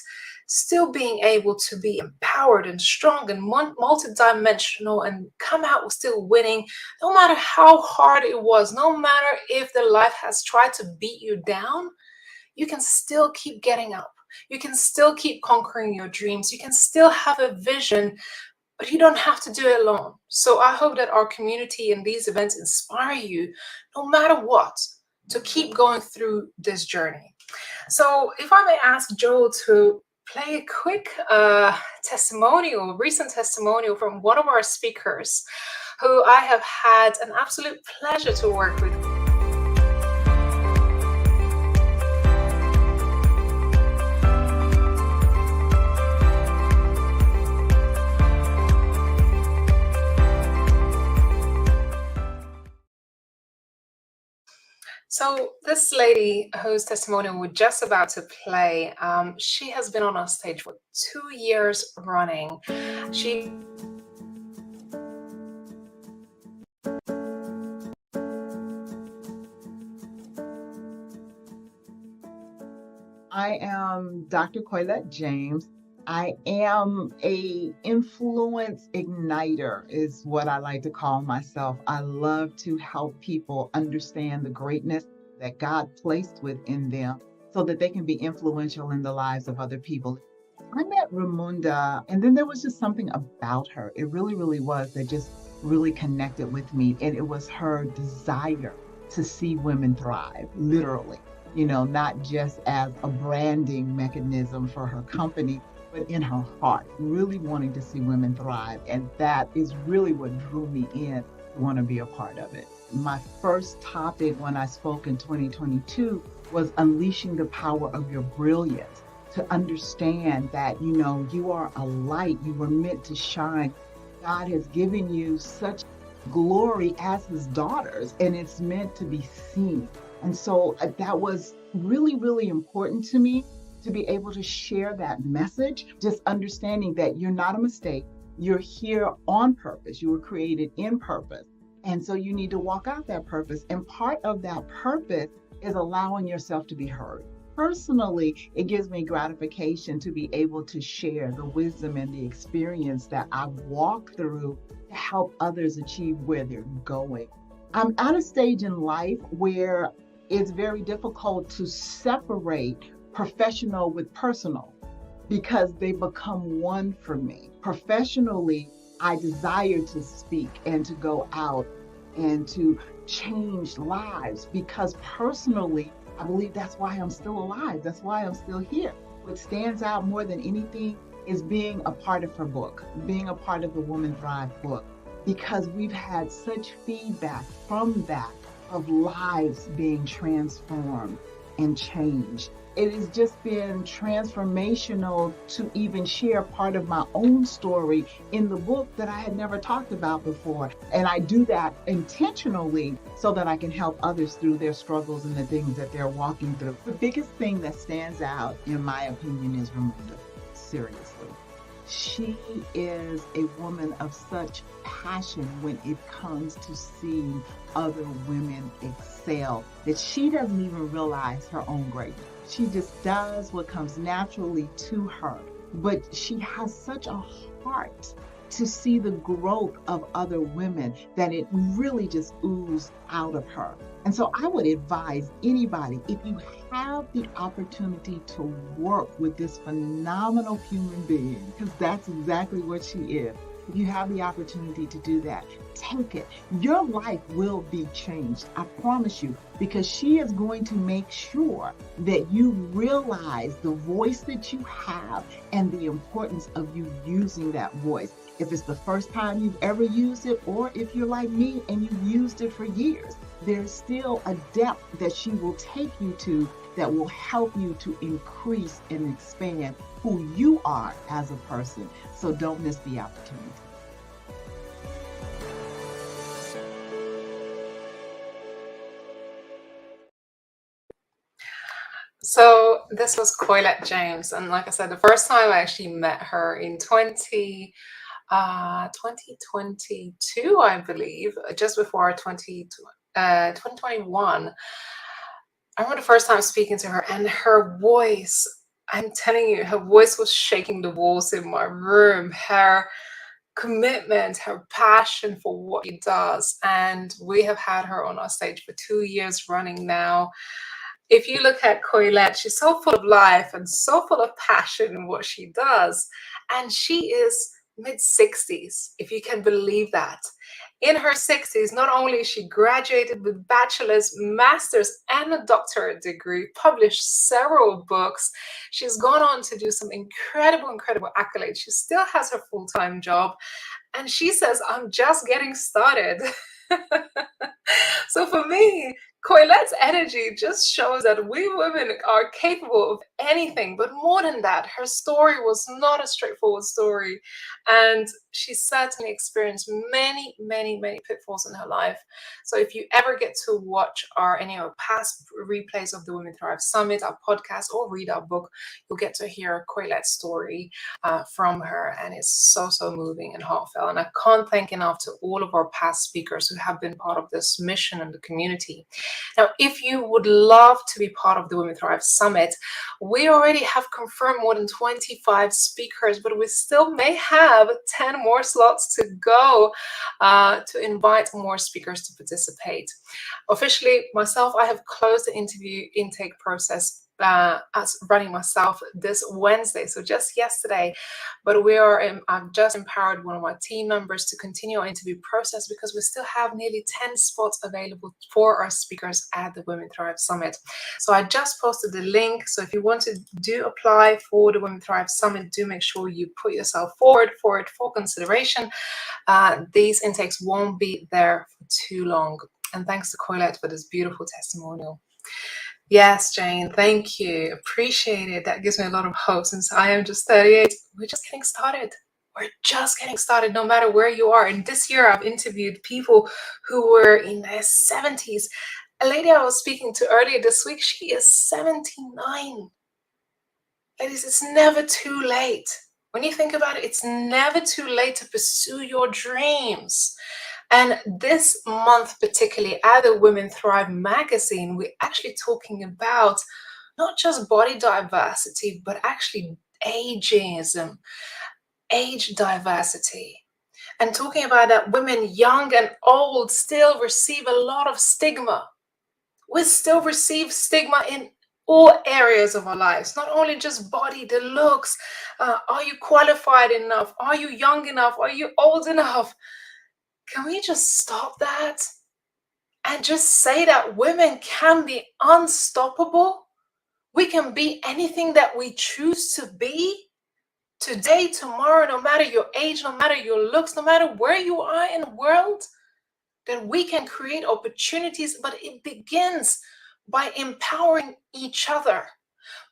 still being able to be empowered and strong and multidimensional and come out still winning, no matter how hard it was, no matter if the life has tried to beat you down. You can still keep getting up. You can still keep conquering your dreams. You can still have a vision, but you don't have to do it alone. So I hope that our community and these events inspire you, no matter what, to keep going through this journey. So if I may ask Joel to play a quick recent testimonial from one of our speakers who I have had an absolute pleasure to work with. So this lady whose testimonial we're just about to play, she has been on our stage for 2 years running.
I am Dr. 𝐲𝐬 James. I am a influence igniter is what I like to call myself. I love to help people understand the greatness that God placed within them so that they can be influential in the lives of other people. I met Ramunda, and then there was just something about her. It really, really was that just really connected with me. And it was her desire to see women thrive, literally, you know, not just as a branding mechanism for her company, but in her heart, really wanting to see women thrive. And that is really what drew me in to want to be a part of it. My first topic when I spoke in 2022 was unleashing the power of your brilliance, to understand that, you know, you are a light, you were meant to shine. God has given you such glory as his daughters, and it's meant to be seen. And so that was really, really important to me, to be able to share that message, just understanding that you're not a mistake. You're here on purpose. You were created in purpose. And so you need to walk out that purpose. And part of that purpose is allowing yourself to be heard. Personally, it gives me gratification to be able to share the wisdom and the experience that I walk through to help others achieve where they're going. I'm at a stage in life where it's very difficult to separate professional with personal because they become one for me. Professionally, I desire to speak and to go out and to change lives, because personally, I believe that's why I'm still alive. That's why I'm still here. What stands out more than anything is being a part of her book, being a part of the Woman Thrive book. because we've had such feedback from that of lives being transformed and changed. It has just been transformational to even share part of my own story in the book that I had never talked about before. And I do that intentionally so that I can help others through their struggles and the things that they're walking through. The biggest thing that stands out, in my opinion, is Ramunda. Seriously. She is a woman of such passion when it comes to seeing other women excel that she doesn't even realize her own greatness. She just does what comes naturally to her. But she has such a heart to see the growth of other women that it really just oozes out of her. And so I would advise anybody, if you have the opportunity to work with this phenomenal human being, because that's exactly what she is, if you have the opportunity to do that, take it. Your life will be changed, I promise you, because she is going to make sure that you realize the voice that you have and the importance of you using that voice. If it's the first time you've ever used it, or if you're like me and you've used it for years, there's still a depth that she will take you to that will help you to increase and expand who you are as a person. So don't miss the opportunity.
So this was 𝐲𝐬 James, and like I said, the first time I actually met her in 2022, I believe, just before 2021. I remember the first time speaking to her, and her voice, I'm telling you, her voice was shaking the walls in my room. Her commitment, her passion for what she does, and we have had her on our stage for 2 years running now. If you look at 𝐲𝐬, she's so full of life and so full of passion in what she does. And she is mid-60s, if you can believe that. In her 60s, not only is she graduated with bachelor's, master's, and a doctorate degree, published several books. She's gone on to do some incredible accolades. She still has her full-time job. And she says, I'm just getting started. So for me, 𝐲𝐬's energy just shows that we women are capable of anything, but more than that, her story was not a straightforward story, and she certainly experienced many pitfalls in her life. So if you ever get to watch any of our past replays of the Women Thrive Summit, our podcast, or read our book, you'll get to hear 𝐲𝐬's story from her, and it's so moving and heartfelt. And I can't thank enough to all of our past speakers who have been part of this mission and the community. Now, if you would love to be part of the Women Thrive Summit, we already have confirmed more than 25 speakers, but we still may have 10 more slots to go to invite more speakers to participate. Officially, myself, I have closed the interview intake process as running myself this Wednesday, so just yesterday. But I've just empowered one of my team members to continue our interview process because we still have nearly 10 spots available for our speakers at the Women Thrive Summit. So I just posted the link. So if you want to apply for the Women Thrive Summit, do make sure you put yourself forward for it for consideration. These intakes won't be there for too long. And thanks to 𝐲𝐬 for this beautiful testimonial. Yes, Jane, thank you. Appreciate it. That gives me a lot of hope since I am just 38. We're just getting started. We're just getting started no matter where you are. And this year I've interviewed people who were in their 70s. A lady I was speaking to earlier this week, she is 79. Ladies, it's never too late. When you think about it, it's never too late to pursue your dreams. And this month, particularly at the Women Thrive magazine, we're actually talking about not just body diversity, but actually ageism, age diversity. And talking about that women young and old still receive a lot of stigma. We still receive stigma in all areas of our lives, not only just body, the looks. Are you qualified enough? Are you young enough? Are you old enough? Can we just stop that and just say that women can be unstoppable? We can be anything that we choose to be. today, tomorrow, no matter your age, no matter your looks, no matter where you are in the world, that we can create opportunities, but it begins by empowering each other,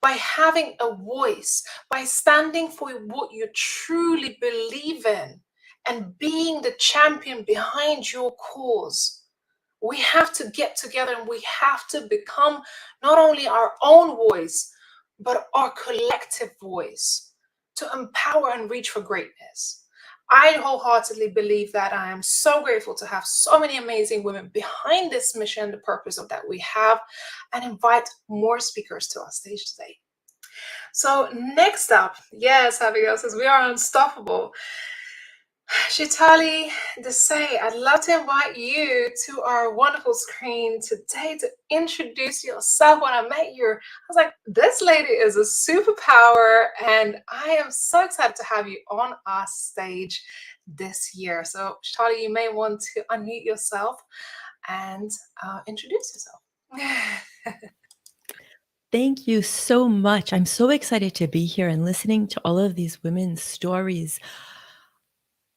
by having a voice, by standing for what you truly believe in and being the champion behind your cause. We have to get together and we have to become not only our own voice, but our collective voice to empower and reach for greatness. I wholeheartedly believe that. I am so grateful to have so many amazing women behind this mission, the purpose of that we have, and invite more speakers to our stage today. So next up, yes, Abigail says we are unstoppable. 𝐔𝐧𝐥𝐞𝐬 𝐕𝐨𝐢𝐜𝐞𝐬, I'd love to invite you to our wonderful screen today to introduce yourself. When I met you, I was like, this lady is a superpower, and I am so excited to have you on our stage this year. So 𝐔𝐧𝐥𝐬, you may want to unmute yourself and introduce yourself.
Thank you so much. I'm so excited to be here and listening to all of these women's stories.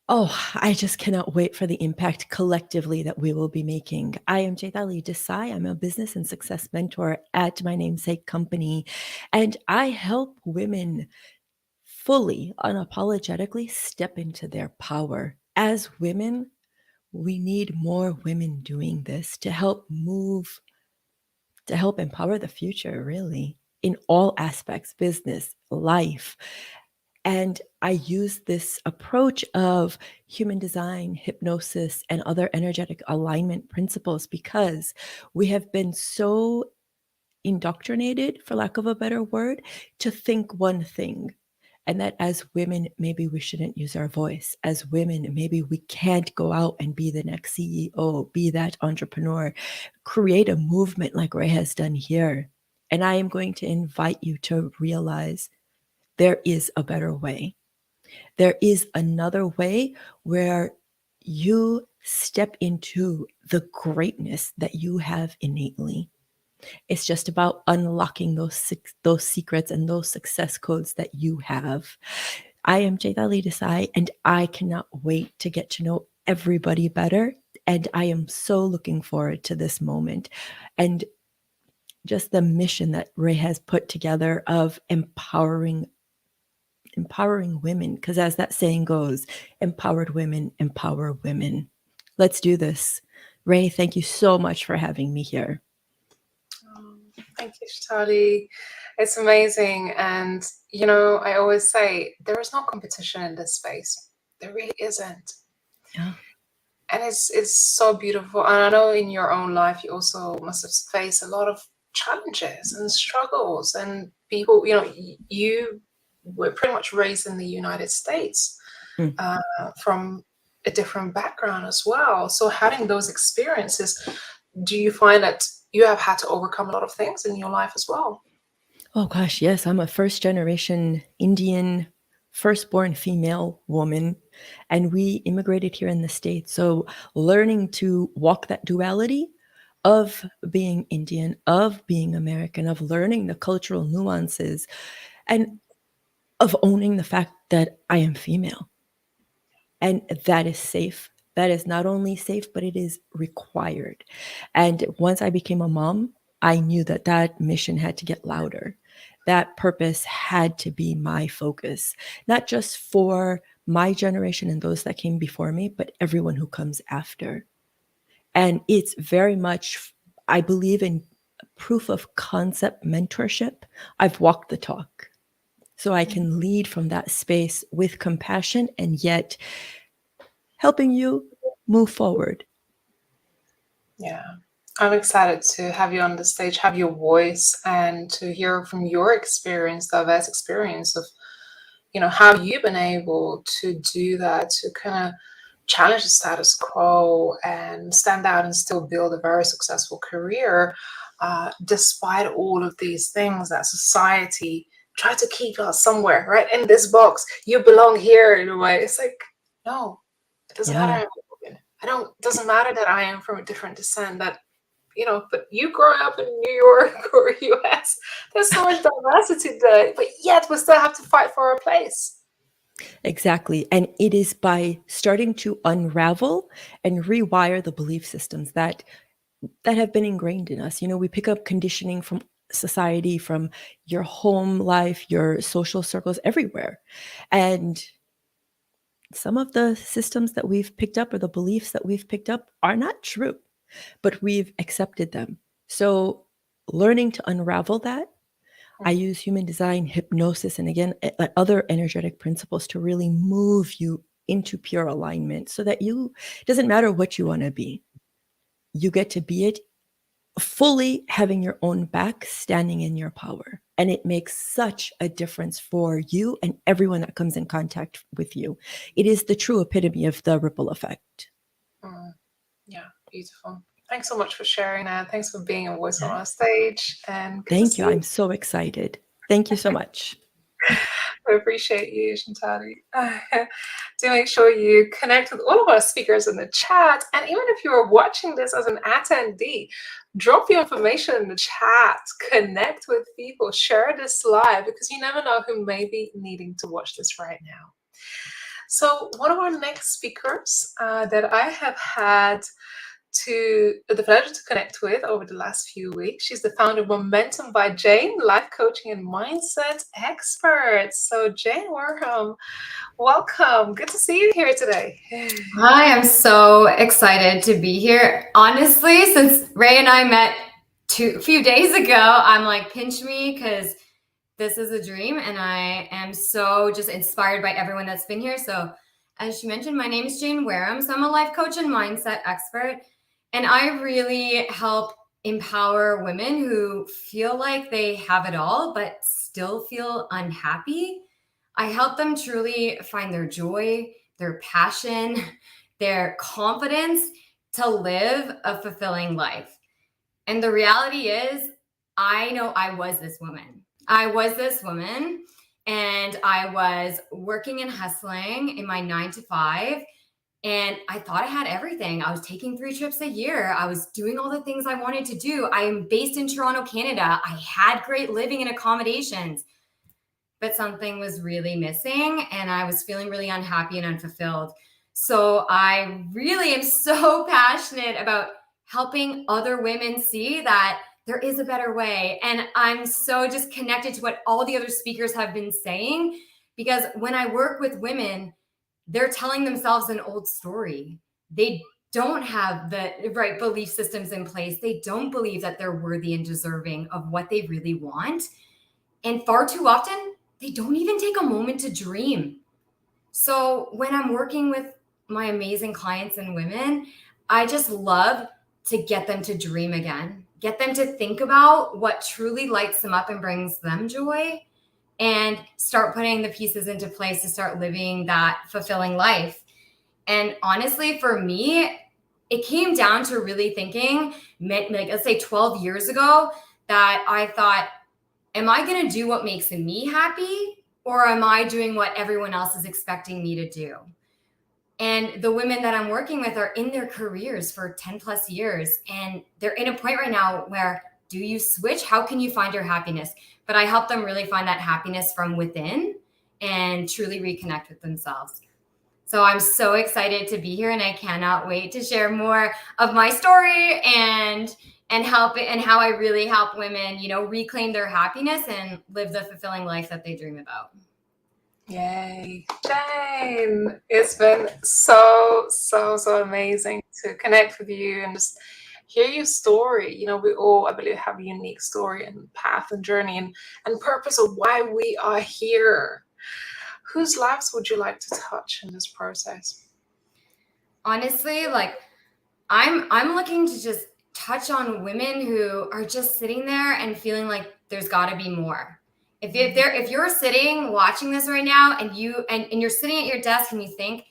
Oh, I just cannot wait for the impact collectively that we will be making. I am 𝐤𝐳𝐤 𝐕𝐨𝐢𝐜. I'm a business and success mentor at my namesake company, and I help women fully, unapologetically step into their power. As women, we need more women doing this to help empower the future, really, in all aspects, business, life. And I use this approach of human design, hypnosis, and other energetic alignment principles because we have been so indoctrinated, for lack of a better word, to think one thing. And that as women, maybe we shouldn't use our voice. As women, maybe we can't go out and be the next CEO, be that entrepreneur, create a movement like Ray has done here. And I am going to invite you to realize there is a better way. There is another way where you step into the greatness that you have innately. It's just about unlocking those secrets and those success codes that you have. I am 𝐤𝐳𝐤 𝐕𝐨𝐢𝐜, and I cannot wait to get to know everybody better. And I am so looking forward to this moment. And just the mission that Ray has put together of empowering women, because as that saying goes, empowered women empower women. Let's do this. Ray, thank you so much for having me here.
Thank you, 𝐔𝐧𝐤. It's amazing. And, you know, I always say there is no competition in this space. There really isn't.
Yeah.
And it's so beautiful. And I know in your own life, you also must have faced a lot of challenges and struggles. And people, you know, you were pretty much raised in the United States from a different background as well. So having those experiences, do you find that you have had to overcome a lot of things in your life as well?
Oh gosh, yes. I'm a first generation Indian, firstborn female woman, and we immigrated here in the States. So learning to walk that duality of being Indian, of being American, of learning the cultural nuances, and of owning the fact that I am female. And that is safe. That is not only safe, but it is required. And once I became a mom, I knew that that mission had to get louder. That purpose had to be my focus, not just for my generation and those that came before me, but everyone who comes after. And it's very much, I believe in proof of concept mentorship. I've walked the talk. So I can lead from that space with compassion and yet helping you move forward.
Yeah, I'm excited to have you on the stage, have your voice, and to hear from your experience, diverse experience of, you know, how you've been able to do that, to kind of challenge the status quo and stand out and still build a very successful career, despite all of these things that society try to keep us somewhere, right? In this box, you belong here in a way. It's like, no, it doesn't matter. Doesn't matter that I am from a different descent, that, you know, but you growing up in New York or US, there's so much diversity there, but yet we still have to fight for our place.
Exactly. And it is by starting to unravel and rewire the belief systems that have been ingrained in us. We pick up conditioning from society, from your home life, your social circles, everywhere. And some of the systems that we've picked up or the beliefs that we've picked up are not true, but we've accepted them. So learning to unravel that, I use human design, hypnosis, and again, other energetic principles to really move you into pure alignment so that it doesn't matter what you want to be. You get to be it fully, having your own back, standing in your power. And it makes such a difference for you and everyone that comes in contact with you. It is the true epitome of the ripple effect.
Yeah, beautiful. Thanks so much for sharing that. Thanks for being a voice on our stage. And
thank you. I'm so excited. Thank you so much.
I appreciate you, Shantali. Do make sure you connect with all of our speakers in the chat. And even if you are watching this as an attendee, drop your information in the chat, connect with people, share this live, because you never know who may be needing to watch this right now. So one of our next speakers that I have had the pleasure to connect with over the last few weeks. She's the founder of Momentum by Jane, life coaching and mindset expert. So Jane Wareham, welcome. Good to see you here today.
Hi, I'm so excited to be here. Honestly, since Ray and I met a few days ago, I'm like, pinch me, because this is a dream and I am so just inspired by everyone that's been here. So as she mentioned, my name is Jane Wareham. So I'm a life coach and mindset expert. And I really help empower women who feel like they have it all, but still feel unhappy. I help them truly find their joy, their passion, their confidence to live a fulfilling life. And the reality is, I know I was this woman. And I was working and hustling in my 9-to-5. And I thought I had everything. I was taking 3 trips a year. I was doing all the things I wanted to do. I am based in Toronto, Canada. I had great living and accommodations, but something was really missing and I was feeling really unhappy and unfulfilled. So I really am so passionate about helping other women see that there is a better way. And I'm so just connected to what all the other speakers have been saying, because when I work with women, they're telling themselves an old story. They don't have the right belief systems in place. They don't believe that they're worthy and deserving of what they really want. And far too often, they don't even take a moment to dream. So when I'm working with my amazing clients and women, I just love to get them to dream again, get them to think about what truly lights them up and brings them joy, and start putting the pieces into place to start living that fulfilling life. And honestly, for me, it came down to really thinking, like, let's say 12 years ago, that I thought, am I going to do what makes me happy, or am I doing what everyone else is expecting me to do? And the women that I'm working with are in their careers for 10 plus years. And they're in a point right now where, do you switch? How can you find your happiness? But I help them really find that happiness from within and truly reconnect with themselves. So I'm so excited to be here, and I cannot wait to share more of my story and help it, and how I really help women, reclaim their happiness and live the fulfilling life that they dream about.
Yay. Jane, it's been so amazing to connect with you and just hear your story. We all, I believe, have a unique story and path and journey and purpose of why we are here. Whose lives would you like to touch in this process?
Honestly, I'm looking to just touch on women who are just sitting there and feeling like there's got to be more. If you're sitting watching this right now and you're sitting at your desk and you think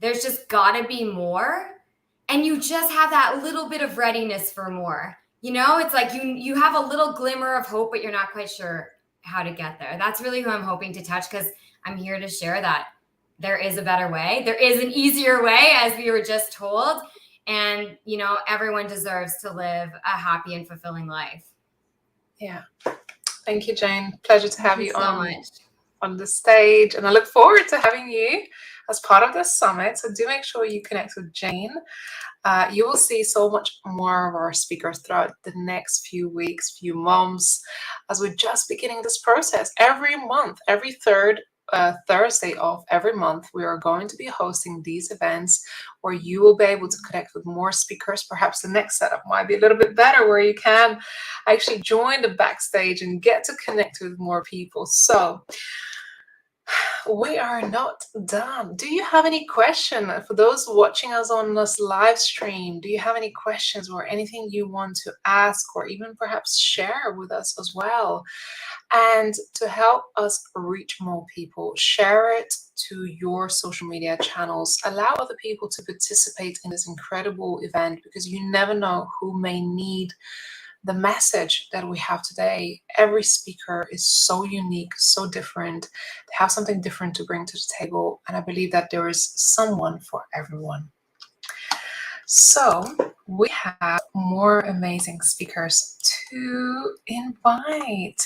there's just got to be more, and you just have that little bit of readiness for more, it's like you have a little glimmer of hope, but you're not quite sure how to get there. That's really who I'm hoping to touch, because I'm here to share that there is a better way. There is an easier way, as we were just told. And, everyone deserves to live a happy and fulfilling life.
Yeah. Thank you, Jane. Pleasure to have you on on the stage, and I look forward to having you as part of this summit. So do make sure you connect with Jane. You will see so much more of our speakers throughout the next few weeks, few months, as we're just beginning this process. Every month, every third Thursday of every month, we are going to be hosting these events where you will be able to connect with more speakers. Perhaps the next setup might be a little bit better, where you can actually join the backstage and get to connect with more people. So we are not done. Do you have any question for those watching us on this live stream? Do you have any questions or anything you want to ask, or even perhaps share with us as well? And to help us reach more people, share it to your social media channels. Allow other people to participate in this incredible event, because you never know who may need the message that we have today. Every speaker is so unique, so different. They have something different to bring to the table, and I believe that there is someone for everyone. So we have more amazing speakers to invite.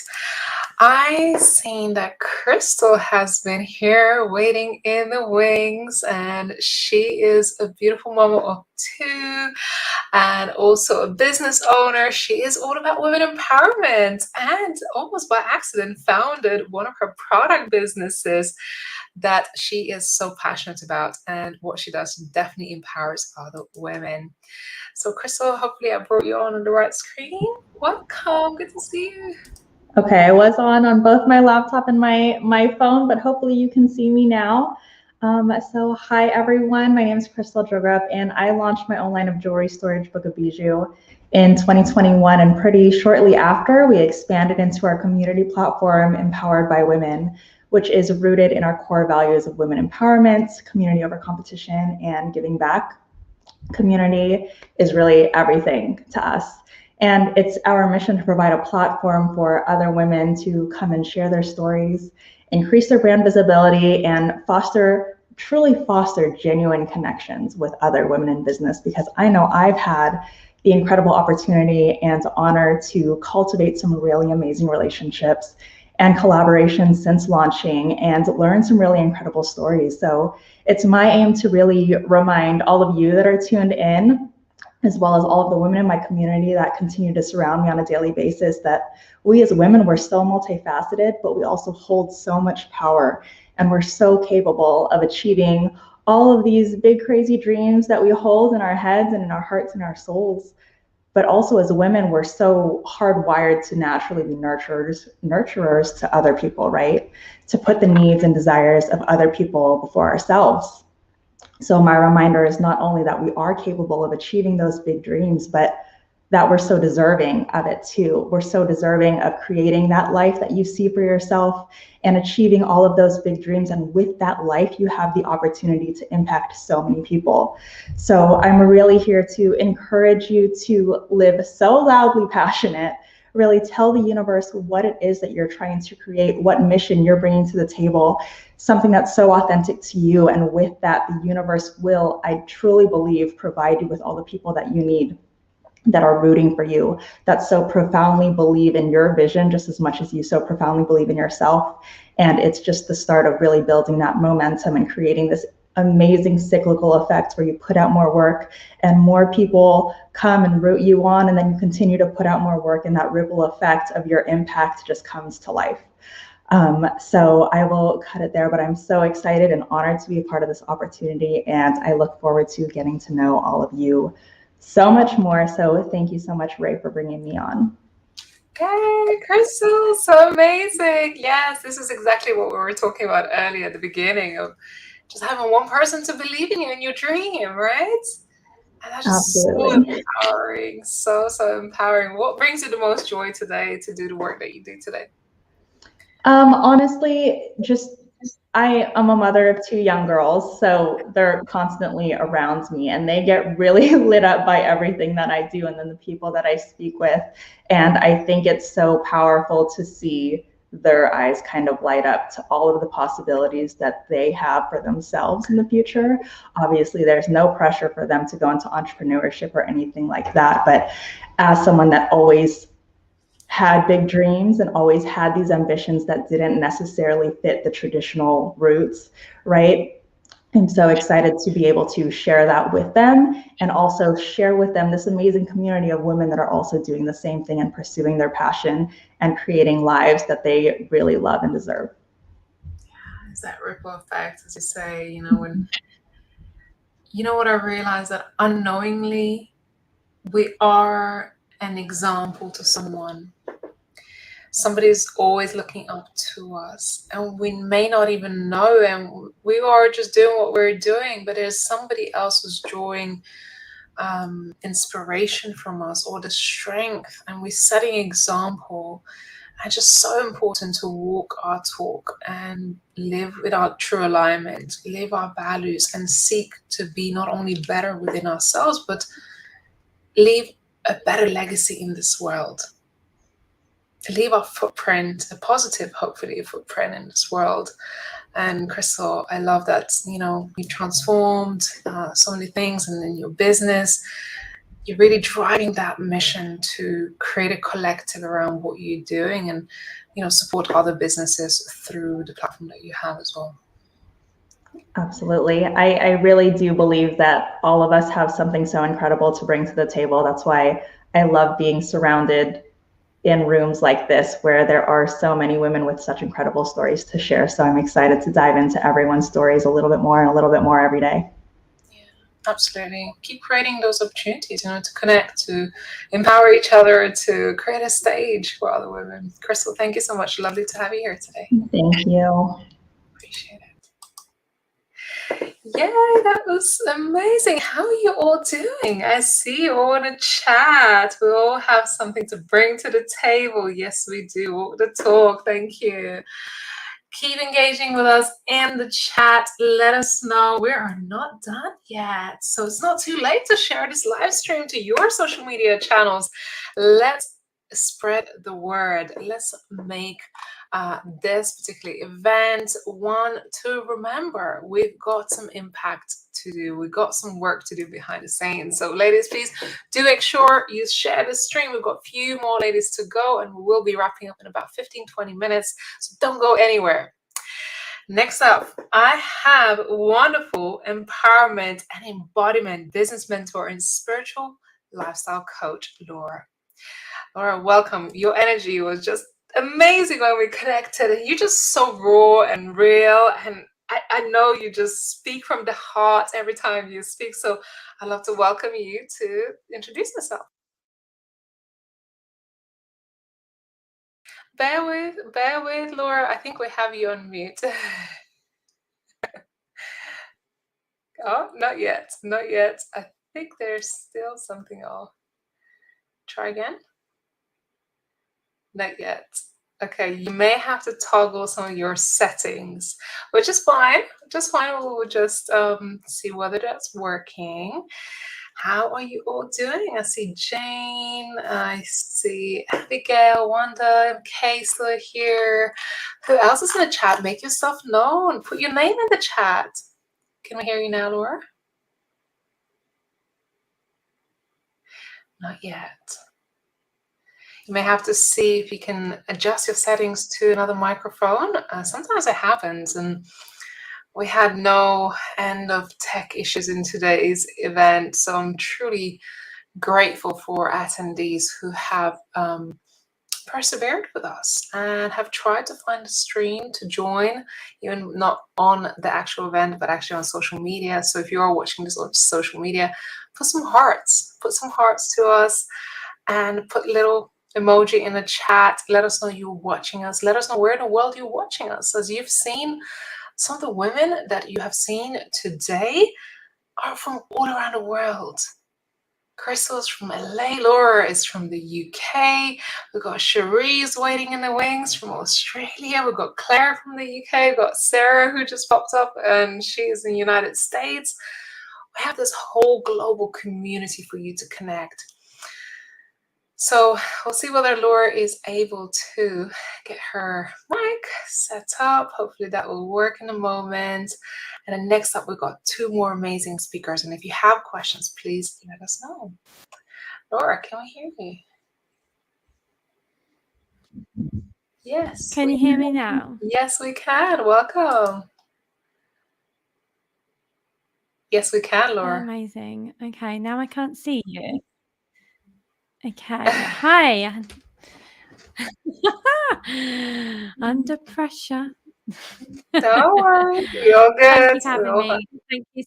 I seen that Crystal has been here waiting in the wings, and she is a beautiful mama of 2 and also a business owner. She is all about women empowerment, and almost by accident founded one of her product businesses that she is so passionate about, and what she does definitely empowers other women. So Crystal, hopefully I brought you on the right screen. Welcome, good to see you.
Okay, I was on both my laptop and my phone, but hopefully you can see me now. So hi everyone, my name is Crystal 𝐔𝐬, and I launched my own line of jewelry storage, Book of Bijou, in 2021, and pretty shortly after, we expanded into our community platform, Empowered by Women, which is rooted in our core values of women empowerment, community over competition, and giving back. Community is really everything to us. And it's our mission to provide a platform for other women to come and share their stories, increase their brand visibility, and truly foster genuine connections with other women in business, because I know I've had the incredible opportunity and honor to cultivate some really amazing relationships and collaborations since launching, and learn some really incredible stories. So it's my aim to really remind all of you that are tuned in, as well as all of the women in my community that continue to surround me on a daily basis, that we as women, we're so multifaceted, but we also hold so much power, and we're so capable of achieving all of these big, crazy dreams that we hold in our heads and in our hearts and our souls. But also as women, we're so hardwired to naturally be nurturers to other people, right? To put the needs and desires of other people before ourselves. So my reminder is not only that we are capable of achieving those big dreams, but that we're so deserving of it too. We're so deserving of creating that life that you see for yourself and achieving all of those big dreams. And with that life, you have the opportunity to impact so many people. So I'm really here to encourage you to live so loudly passionate, really tell the universe what it is that you're trying to create, what mission you're bringing to the table, something that's so authentic to you. And with that, the universe will, I truly believe, provide you with all the people that you need, that are rooting for you, that so profoundly believe in your vision just as much as you so profoundly believe in yourself. And it's just the start of really building that momentum and creating this amazing cyclical effect where you put out more work and more people come and root you on, and then you continue to put out more work, and that ripple effect of your impact just comes to life. So I will cut it there, but I'm so excited and honored to be a part of this opportunity, and I look forward to getting to know all of you so much more. So thank you so much, Ray, for bringing me on.
Hey, Crystal, so amazing. Yes, this is exactly what we were talking about earlier at the beginning, of just having one person to believe in you and your dream, right? And that's just so empowering, so empowering. What brings you the most joy today to do the work that you do today?
Honestly, I am a mother of 2 young girls, so they're constantly around me, and they get really lit up by everything that I do, and then the people that I speak with. And I think it's so powerful to see their eyes kind of light up to all of the possibilities that they have for themselves in the future. Obviously, there's no pressure for them to go into entrepreneurship or anything like that. But as someone that always had big dreams and always had these ambitions that didn't necessarily fit the traditional roots, right? I'm so excited to be able to share that with them and also share with them this amazing community of women that are also doing the same thing and pursuing their passion and creating lives that they really love and deserve.
Yeah, it's that ripple effect, as you say, you know, when, you know what I realized, that unknowingly we are an example to someone. Somebody's always looking up to us, and we may not even know, and we are just doing what we're doing, but there's somebody else who's drawing inspiration from us, or the strength, and we're setting example. And just so important to walk our talk and live with our true alignment, live our values, and seek to be not only better within ourselves, but leave a better legacy in this world. Leave a footprint, a positive, hopefully, footprint in this world. And Crystal, I love that, you know, you transformed so many things, and in your business, you're really driving that mission to create a collective around what you're doing, and, you know, support other businesses through the platform that you have as well.
Absolutely. I really do believe that all of us have something so incredible to bring to the table. That's why I love being surrounded in rooms like this, where there are so many women with such incredible stories to share. So I'm excited to dive into everyone's stories a little bit more and a little bit more every day.
Yeah, absolutely. Keep creating those opportunities, you know, to connect, to empower each other, to create a stage for other women. Crystal, thank you so much. Lovely to have you here today.
Thank you.
Appreciate it. Yeah, that was amazing. How are you all doing? I see you all in the chat. We all have something to bring to the table. Yes, we do. Walk the talk. Thank you. Keep engaging with us in the chat. Let us know. We are not done yet, so it's not too late to share this live stream to your social media channels. Let's spread the word. Let's make this particular event one to remember. We've got some impact to do. We've got some work to do behind the scenes. So ladies, please do make sure you share the stream. We've got a few more ladies to go, and we will be wrapping up in about 15-20 minutes. So don't go anywhere. Next up, I have wonderful empowerment and embodiment business mentor and spiritual lifestyle coach, Laura. Laura, welcome. Your energy was just amazing when we connected, and you're just so raw and real, and I know you just speak from the heart every time you speak. So I'd love to welcome you to introduce yourself. Bear with, Laura. I think we have you on mute. Oh, not yet. I think there's still something off. Try again. Not yet. Okay, you may have to toggle some of your settings, which is fine. Just fine. We'll just see whether that's working. How are you all doing? I see Jane. I see Abigail, Wanda, Ksla here. Who else is in the chat? Make yourself known. Put your name in the chat. Can we hear you now, Laura? Not yet. You may have to see if you can adjust your settings to another microphone. Sometimes it happens, and we had no end of tech issues in today's event. So I'm truly grateful for attendees who have persevered with us and have tried to find a stream to join, even not on the actual event, but actually on social media. So if you are watching this on social media, put some hearts to us, and put little emoji in the chat. Let us know you're watching us. Let us know where in the world you're watching us. As you've seen, some of the women that you have seen today are from all around the world. Crystal is from LA. Laura is from the UK. We've got Cherie's waiting in the wings from Australia. We've got Claire from the UK. We've got Sarah, who just popped up, and she is in the United States. We have this whole global community for you to connect. So we'll see whether Laura is able to get her mic set up. Hopefully that will work in a moment. And then next up, we've got two more amazing speakers. And if you have questions, please let us know. Laura, can we hear you? Yes.
Can you hear me now?
Yes, we can. Welcome. Yes, we can,
Oh,
Laura.
amazing. Okay, now I can't see you. Okay, hi. Under pressure.
Don't worry. We all
Thank
good.
you for having me. Thank you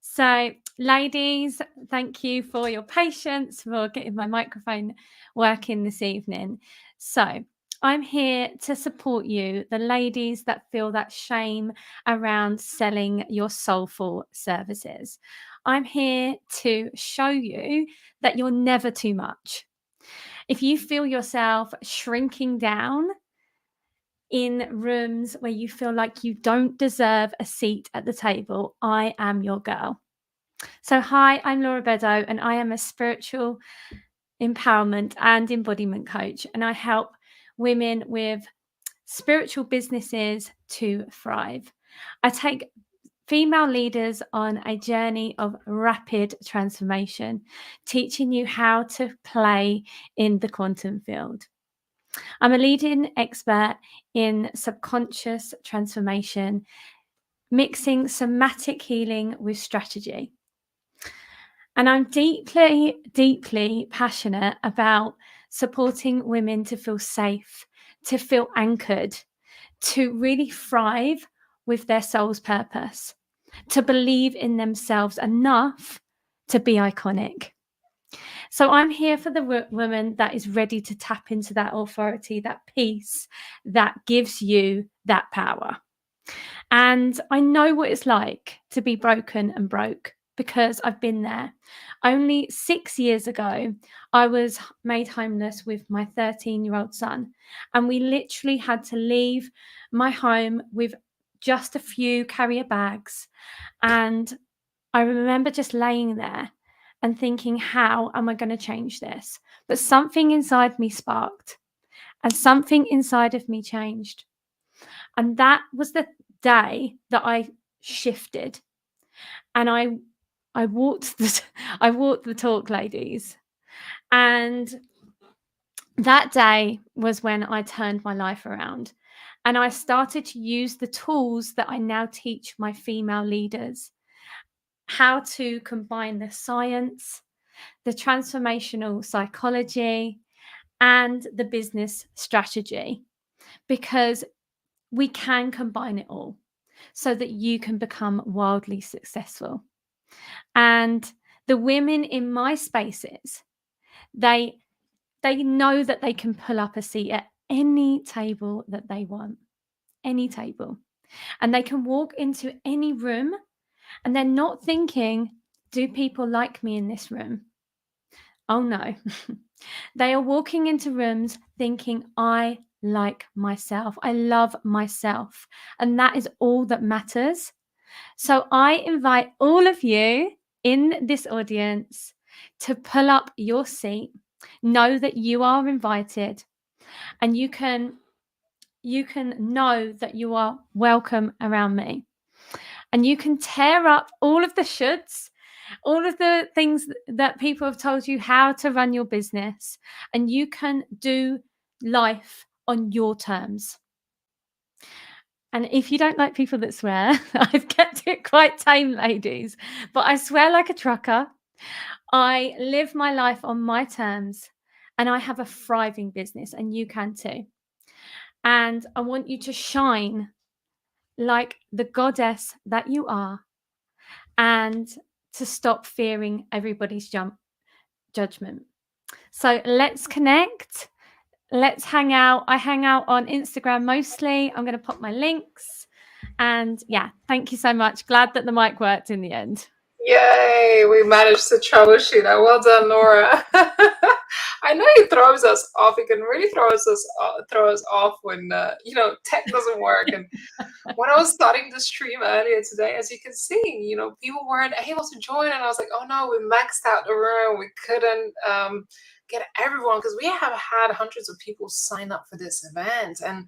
so, ladies, thank you for your patience, for getting my microphone working this evening. So, I'm here to support you, the ladies that feel that shame around selling your soulful services. I'm here to show you that you're never too much. If you feel yourself shrinking down in rooms where you feel like you don't deserve a seat at the table, I am your girl. So, hi, I'm Laura Beddoe, and I am a spiritual empowerment and embodiment coach, and I help women with spiritual businesses to thrive. I take female leaders on a journey of rapid transformation, teaching you how to play in the quantum field. I'm a leading expert in subconscious transformation, mixing somatic healing with strategy. And I'm deeply, deeply passionate about supporting women to feel safe, to feel anchored, to really thrive with their soul's purpose, to believe in themselves enough to be iconic. So I'm here for the woman that is ready to tap into that authority, that peace that gives you that power. And I know what it's like to be broken and broke, because I've been there. Only 6 years ago, I was made homeless with my 13-year-old son, and we literally had to leave my home with just a few carrier bags. And I remember just laying there and thinking, how am I going to change this? But something inside me sparked, and something inside of me changed. And that was the day that I shifted, and I walked the talk, ladies. And that day was when I turned my life around, and I started to use the tools that I now teach my female leaders, how to combine the science, the transformational psychology, and the business strategy, because we can combine it all so that you can become wildly successful. And the women in my spaces, they know that they can pull up a seat at any table that they want, any table. And they can walk into any room and they're not thinking, do people like me in this room? Oh no. They are walking into rooms thinking, I like myself. I love myself. And that is all that matters. So I invite all of you in this audience to pull up your seat. Know that you are invited, and you can know that you are welcome around me. And you can tear up all of the shoulds, all of the things that people have told you how to run your business, and you can do life on your terms. And if you don't like people that swear, I've kept it quite tame, ladies, but I swear like a trucker. I live my life on my terms, and I have a thriving business, and you can too. And I want you to shine like the goddess that you are, and to stop fearing everybody's judgment. So let's connect. Let's hang out. I hang out on Instagram mostly. I'm going to pop my links. And yeah, thank you so much. Glad that the mic worked in the end.
Yay, we managed to troubleshoot that. Well done, Laura. I know he throws us off. He can really throw us off when tech doesn't work. And when I was starting the stream earlier today, as you can see, people weren't able to join, and I was like, oh no, we maxed out the room. We couldn't get everyone, because we have had hundreds of people sign up for this event, and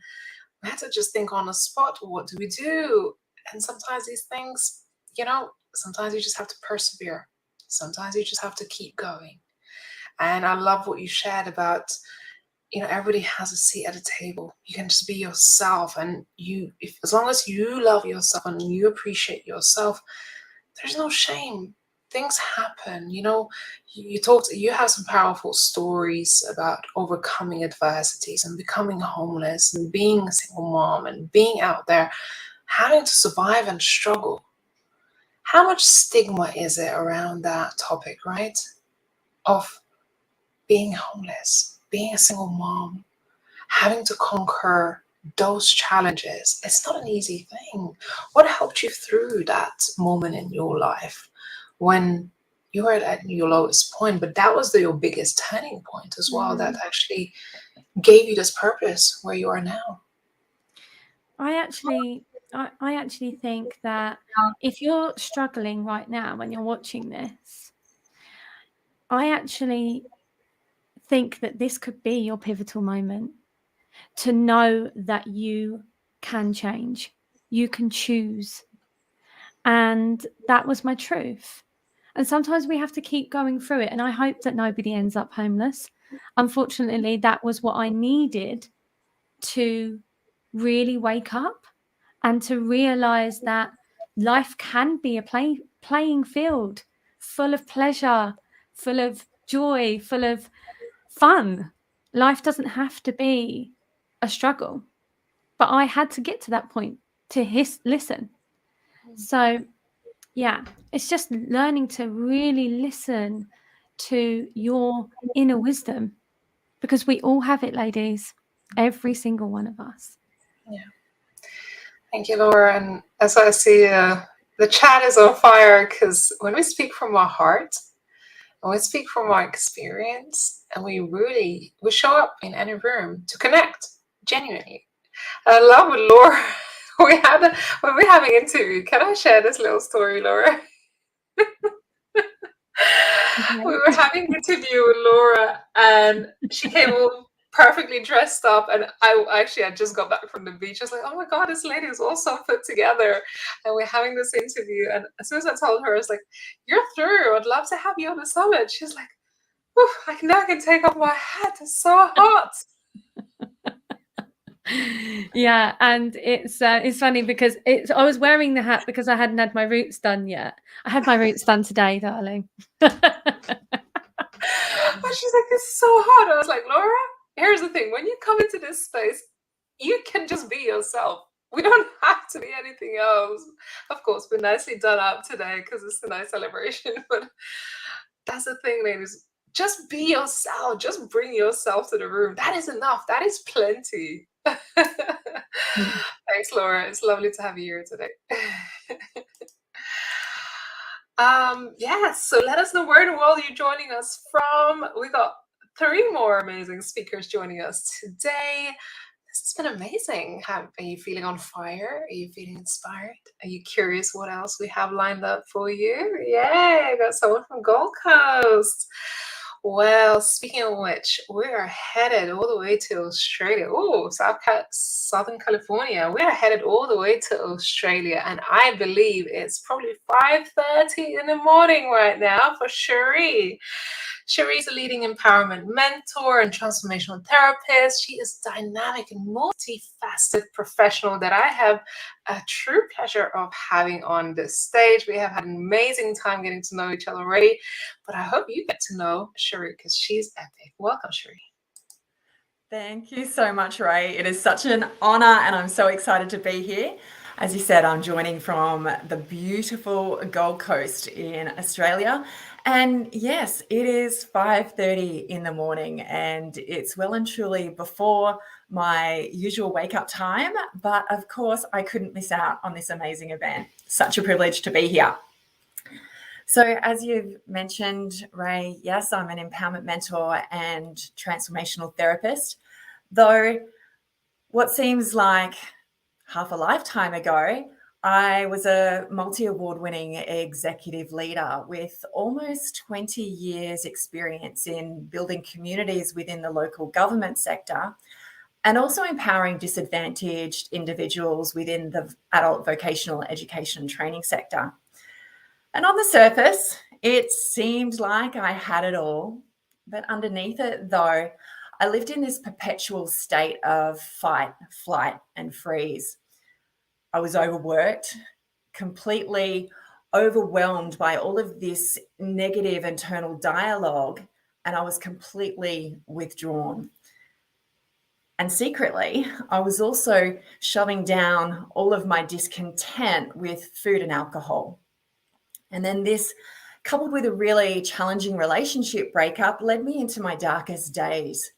we had to just think on the spot, what do we do? And sometimes these things, sometimes you just have to persevere. Sometimes you just have to keep going. And I love what you shared about everybody has a seat at the table. You can just be yourself, and as long as you love yourself and you appreciate yourself, there's no shame. Things happen. You have some powerful stories about overcoming adversities and becoming homeless and being a single mom and being out there having to survive and struggle. How much stigma is it around that topic, right? Of being homeless, being a single mom, having to conquer those challenges. It's not an easy thing. What helped you through that moment in your life when you were at your lowest point, but that was your biggest turning point as well, that actually gave you this purpose where you are now?
I actually think that if you're struggling right now when you're watching this, I actually think that this could be your pivotal moment to know that you can change, you can choose. And that was my truth. And sometimes we have to keep going through it. And I hope that nobody ends up homeless. Unfortunately, that was what I needed to really wake up and to realize that life can be a playing field full of pleasure, full of joy, full of fun. Life doesn't have to be a struggle. But I had to get to that point to listen. So, yeah, it's just learning to really listen to your inner wisdom, because we all have it, ladies, every single one of us.
Yeah. Thank you, Laura. And as I see, the chat is on fire, because when we speak from our heart, and we speak from our experience, and we show up in any room to connect genuinely. I love with Laura. When we have an interview, can I share this little story, Laura? We were having an interview with Laura, and she came all perfectly dressed up, and I just got back from the beach. I was like, oh my God, this lady is all so put together, and we're having this interview. And as soon as I told her, I was like, you're through, I'd love to have you on the summit. She's like, I can take off my hat, it's so hot.
Yeah, and it's funny because I was wearing the hat because I hadn't had my roots done yet. I had my roots done today, darling.
But she's like, it's so hot. I was like, Laura, here's the thing. When you come into this space, you can just be yourself. We don't have to be anything else. Of course, we're nicely done up today because it's a nice celebration. But that's the thing, ladies. Just be yourself. Just bring yourself to the room. That is enough. That is plenty. Thanks, Laura. It's lovely to have you here today. So let us know where in the world you're joining us from. We got 3 more amazing speakers joining us today. This has been amazing. Are you feeling on fire? Are you feeling inspired? Are you curious what else we have lined up for you? Yay, I got someone from Gold Coast. Well, speaking of which, we are headed all the way to Australia. Oh, Southern California. We are headed all the way to Australia, and I believe it's probably 5:30 in the morning right now for Cherie. Cherie's a leading empowerment mentor and transformational therapist. She is dynamic and multifaceted professional that I have a true pleasure of having on this stage. We have had an amazing time getting to know each other already, but I hope you get to know Cherie because she's epic. Welcome, Cherie.
Thank you so much, Ray. It is such an honor, and I'm so excited to be here. As you said, I'm joining from the beautiful Gold Coast in Australia. And yes, it is 5:30 in the morning, and it's well and truly before my usual wake-up time. But of course, I couldn't miss out on this amazing event. Such a privilege to be here. So as you've mentioned, Ray, yes, I'm an empowerment mentor and transformational therapist. Though what seems like half a lifetime ago, I was a multi-award-winning executive leader with almost 20 years experience in building communities within the local government sector and also empowering disadvantaged individuals within the adult vocational education and training sector. And on the surface, it seemed like I had it all. But underneath it, though, I lived in this perpetual state of fight, flight, and freeze. I was overworked, completely overwhelmed by all of this negative internal dialogue, and I was completely withdrawn. And secretly, I was also shoving down all of my discontent with food and alcohol. And then this, coupled with a really challenging relationship breakup, led me into my darkest days.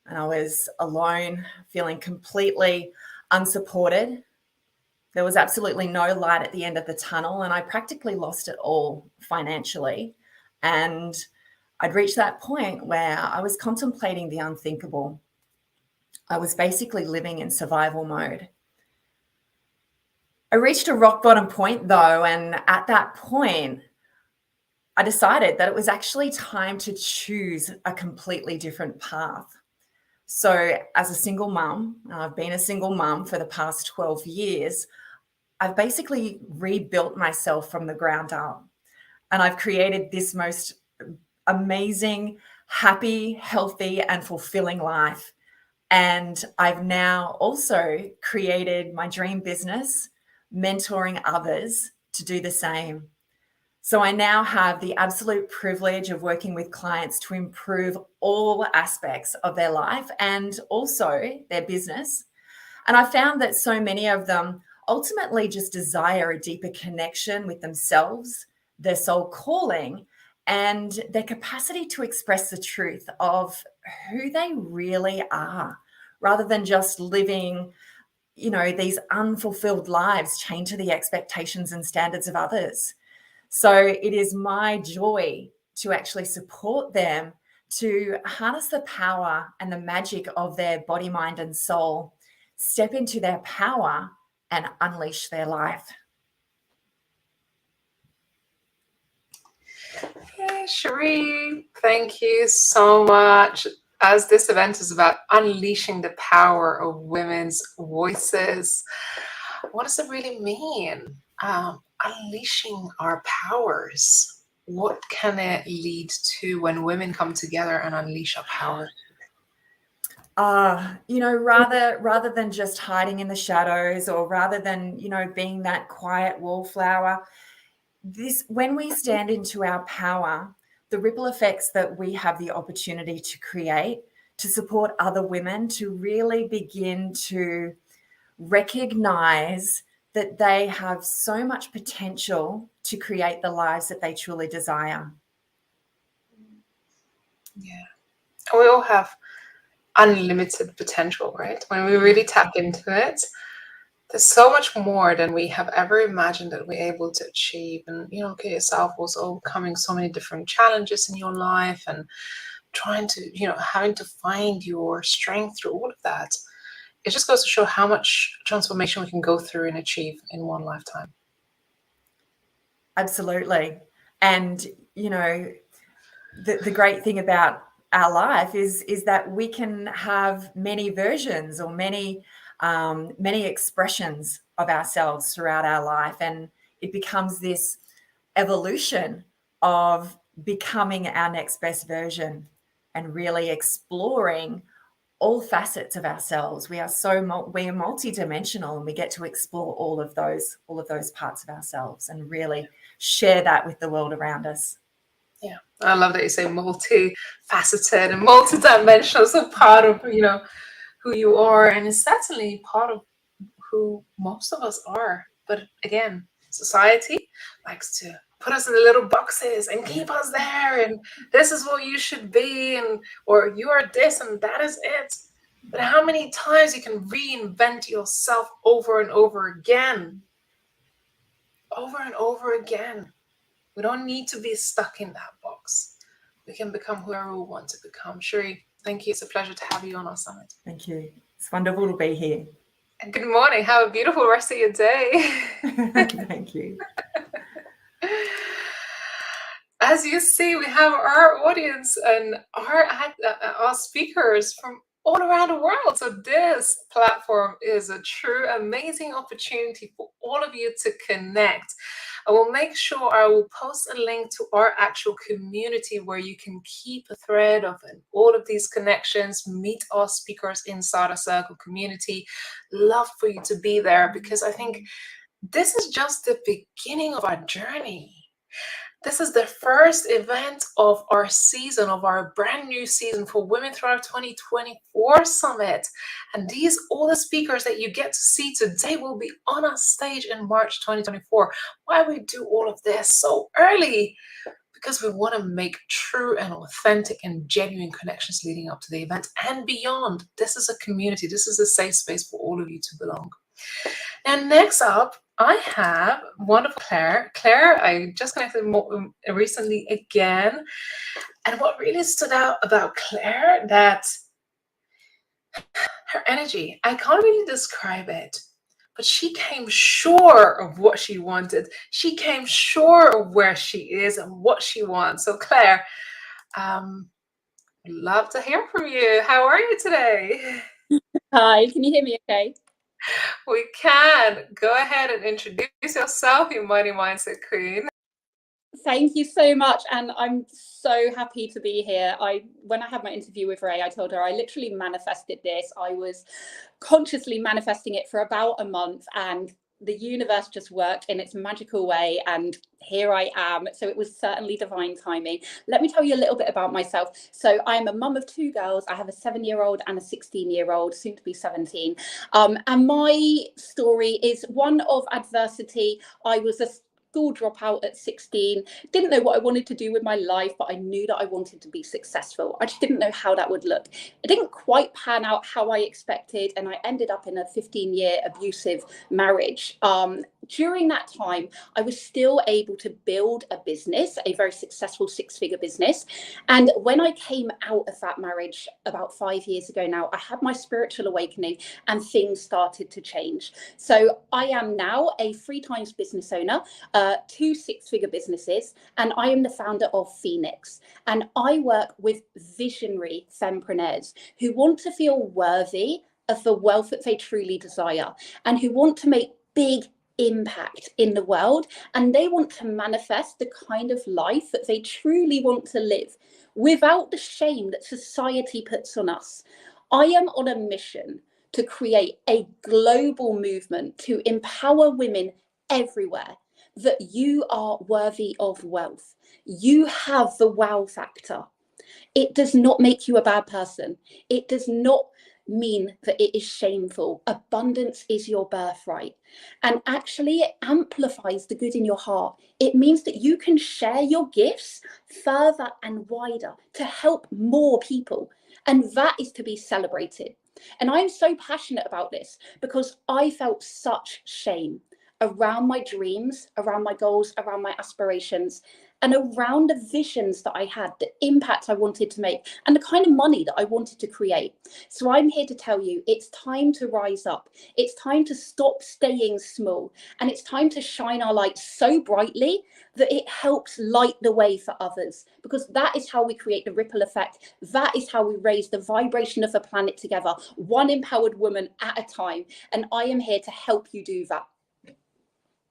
And I was alone, feeling completely unsupported. There was absolutely no light at the end of the tunnel, and I practically lost it all financially. And I'd reached that point where I was contemplating the unthinkable. I was basically living in survival mode. I reached a rock bottom point though, and at that point, I decided that it was actually time to choose a completely different path. So as a single mum, I've been a single mum for the past 12 years, I've basically rebuilt myself from the ground up. And I've created this most amazing, happy, healthy, and fulfilling life. And I've now also created my dream business, mentoring others to do the same. So I now have the absolute privilege of working with clients to improve all aspects of their life and also their business. And I found that so many of them ultimately just desire a deeper connection with themselves, their soul calling, and their capacity to express the truth of who they really are, rather than just living, these unfulfilled lives chained to the expectations and standards of others. So it is my joy to actually support them to harness the power and the magic of their body, mind, and soul, step into their power and unleash their life.
Hey, Cherie, thank you so much. As this event is about unleashing the power of women's voices, what does it really mean? Unleashing our powers. What can it lead to when women come together and unleash our power?
Rather than just hiding in the shadows, or rather than, being that quiet wallflower, when we stand into our power, the ripple effects that we have the opportunity to create to support other women to really begin to recognize that they have so much potential to create the lives that they truly desire.
Yeah. We all have unlimited potential, right? When we really tap into it, there's so much more than we have ever imagined that we're able to achieve. And, get yourself also overcoming so many different challenges in your life and trying to, having to find your strength through all of that. It just goes to show how much transformation we can go through and achieve in one lifetime.
Absolutely. And, the great thing about our life is that we can have many versions or many expressions of ourselves throughout our life. And it becomes this evolution of becoming our next best version and really exploring all facets of ourselves. We are multidimensional, and we get to explore all of those parts of ourselves and really share that with the world around us.
Yeah, I love that you say multifaceted and multidimensional. So part of who you are, and it's certainly part of who most of us are. But again, society likes to put us in the little boxes and keep us there, and this is what you should be, or you are this and that is it. But how many times you can reinvent yourself over and over again? Over and over again. We don't need to be stuck in that box. We can become whoever we want to become. Cherie, thank you. It's a pleasure to have you on our summit.
Thank you. It's wonderful to be here.
And good morning. Have a beautiful rest of your day.
Thank you.
As you see, we have our audience and our speakers from all around the world. So this platform is a true amazing opportunity for all of you to connect. I will make sure I will post a link to our actual community where you can keep a thread of all of these connections, meet our speakers inside a circle community. Love for you to be there, because I think this is just the beginning of our journey. This is the first event of our season, of our brand new season for Women Thrive 2024 Summit. And all the speakers that you get to see today will be on our stage in March 2024. Why we do all of this so early? Because we want to make true and authentic and genuine connections leading up to the event and beyond. This is a community. This is a safe space for all of you to belong. And next up, I have wonderful Claire. Claire, I just connected recently again. And what really stood out about Claire, that her energy, I can't really describe it, but she came sure of what she wanted. She came sure of where she is and what she wants. So Claire, love to hear from you. How are you today?
Hi, can you hear me okay?
We can. Go ahead and introduce yourself, you mighty mindset queen.
Thank you so much, and I'm so happy to be here. When I had my interview with Ray, I told her I literally manifested this. I was consciously manifesting it for about a month, and the universe just worked in its magical way, and here I am. So it was certainly divine timing. Let me tell you a little bit about myself. So I'm a mum of 2 girls. I have a 7-year-old and a 16-year-old, soon to be 17. And my story is one of adversity. I was a school dropout at 16, didn't know what I wanted to do with my life, but I knew that I wanted to be successful. I just didn't know how that would look. It didn't quite pan out how I expected, and I ended up in a 15-year abusive marriage. During that time, I was still able to build a business, a very successful 6-figure business. And when I came out of that marriage about 5 years ago now, I had my spiritual awakening and things started to change. So I am now a 3 times business owner, 2 6-figure businesses, and I am the founder of Phoenix. And I work with visionary fempreneurs who want to feel worthy of the wealth that they truly desire and who want to make big impact in the world, and they want to manifest the kind of life that they truly want to live without the shame that society puts on us. I am on a mission to create a global movement to empower women everywhere that you are worthy of wealth. You have the wow factor. It does not make you a bad person. It does not mean that it is shameful. Abundance is your birthright. And actually, it amplifies the good in your heart. It means that you can share your gifts further and wider to help more people. And that is to be celebrated. And I'm so passionate about this because I felt such shame around my dreams, around my goals, around my aspirations, and around the visions that I had, the impact I wanted to make, and the kind of money that I wanted to create. So I'm here to tell you, it's time to rise up. It's time to stop staying small. And it's time to shine our light so brightly that it helps light the way for others. Because that is how we create the ripple effect. That is how we raise the vibration of the planet together, one empowered woman at a time. And I am here to help you do that.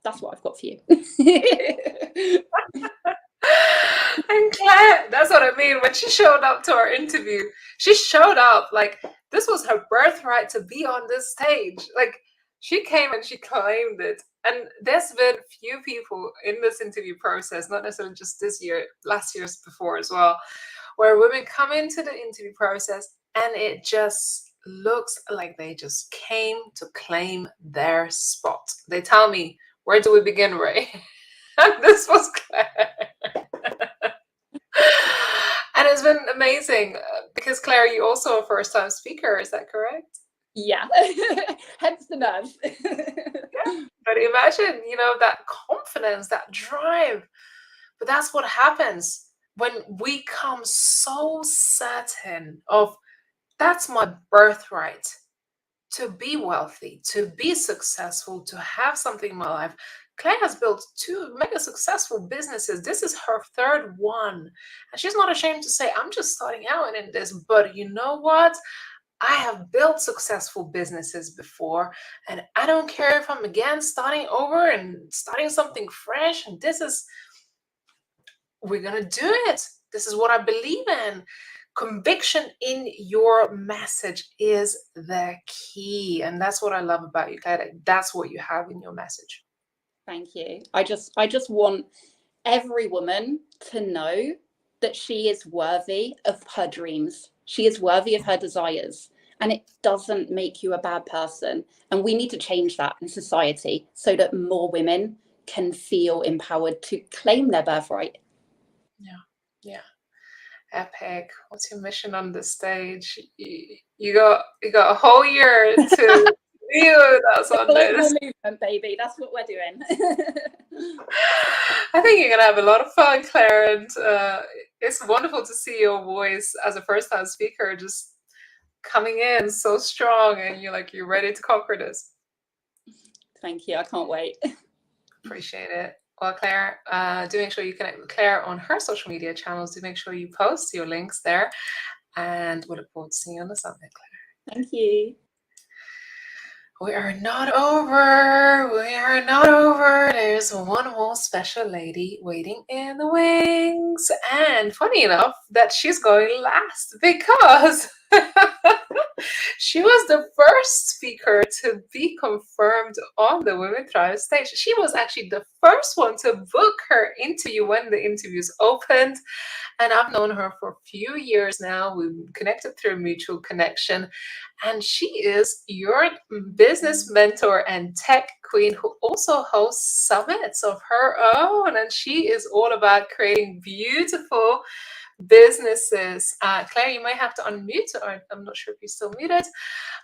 That's what I've got for you.
And Claire, that's what I mean. When she showed up to our interview, she showed up like this was her birthright to be on this stage. Like she came and she claimed it. And there's been few people in this interview process, not necessarily just this year, last year's before as well, where women come into the interview process and it just looks like they just came to claim their spot. They tell me, where do we begin, Ray? And this was Claire. And it's been amazing because Claire, you also a first-time speaker, is that correct?
Yeah, hence the nerves.
Yeah, but imagine, that confidence, that drive. But that's what happens when we come so certain of that's my birthright, to be wealthy, to be successful, to have something in my life. Claire has built 2 mega successful businesses. This is her 3rd one. And she's not ashamed to say, I'm just starting out in this. But you know what? I have built successful businesses before, and I don't care if I'm again starting over and starting something fresh. And we're going to do it. This is what I believe in. Conviction in your message is the key. And that's what I love about you, Claire. That's what you have in your message.
Thank you. I just want every woman to know that she is worthy of her dreams. She is worthy of her desires. And it doesn't make you a bad person. And we need to change that in society so that more women can feel empowered to claim their birthright.
Yeah. Epic. What's your mission on the stage? You got a whole year to be with us on this.
Movement, baby. That's what we're doing.
I think you're gonna have a lot of fun, Claire, and it's wonderful to see your voice as a first-time speaker just coming in so strong, and you're ready to conquer this.
Thank you. I can't wait.
Appreciate it. Well, Claire, do make sure you connect with Claire on her social media channels. Do make sure you post your links there. And we look forward to seeing you on the summit, Claire.
Thank you.
We are not over. We are not over. There's one more special lady waiting in the wings. And funny enough that she's going last because she was the first speaker to be confirmed on the Women Thrive stage. She was actually the first one to book her interview when the interviews opened. And I've known her for a few years now. We've connected through a mutual connection. And she is your business mentor and tech queen who also hosts summits of her own. And she is all about creating beautiful businesses. Claire, you might have to unmute, or I'm not sure if you're still muted.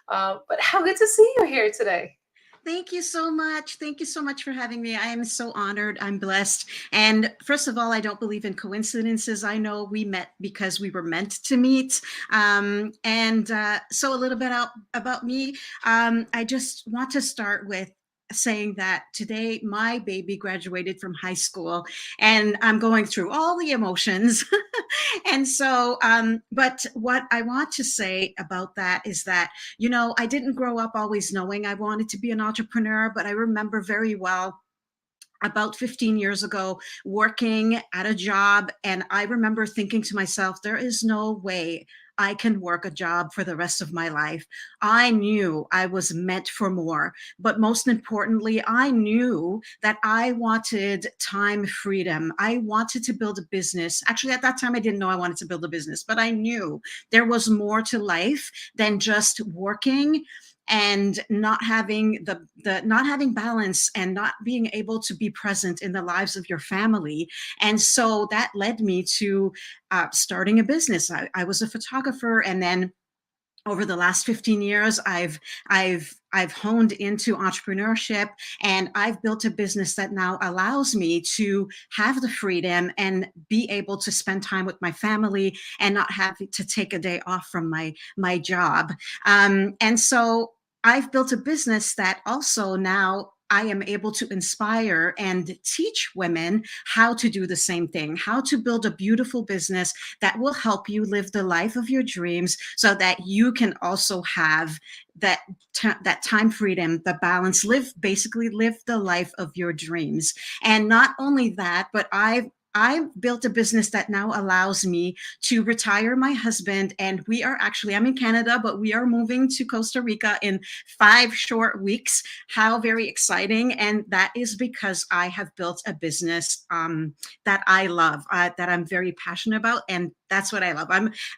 But how good to see you here today.
Thank you so much. Thank you so much for having me. I am so honored. I'm blessed. And first of all, I don't believe in coincidences. I know we met because we were meant to meet. So a little bit about me. I just want to start with saying that today my baby graduated from high school and I'm going through all the emotions. And so, but what I want to say about that is that, I didn't grow up always knowing I wanted to be an entrepreneur, but I remember very well about 15 years ago working at a job. And I remember thinking to myself, there is no way I can work a job for the rest of my life. I knew I was meant for more, but most importantly, I knew that I wanted time freedom. I wanted to build a business. Actually, at that time, I didn't know I wanted to build a business, but I knew there was more to life than just working and not having not having balance and not being able to be present in the lives of your family. And so that led me to starting a business. I was a photographer, and then over the last 15 years, I've honed into entrepreneurship, and I've built a business that now allows me to have the freedom and be able to spend time with my family and not have to take a day off from my job. And so I've built a business that also now I am able to inspire and teach women how to do the same thing, how to build a beautiful business that will help you live the life of your dreams so that you can also have that time freedom, the balance, basically live the life of your dreams. And not only that, but I've built a business that now allows me to retire my husband. And we are actually, I'm in Canada, but we are moving to Costa Rica in 5 short weeks. How very exciting. And that is because I have built a business that I love, that I'm very passionate about. And that's what I love.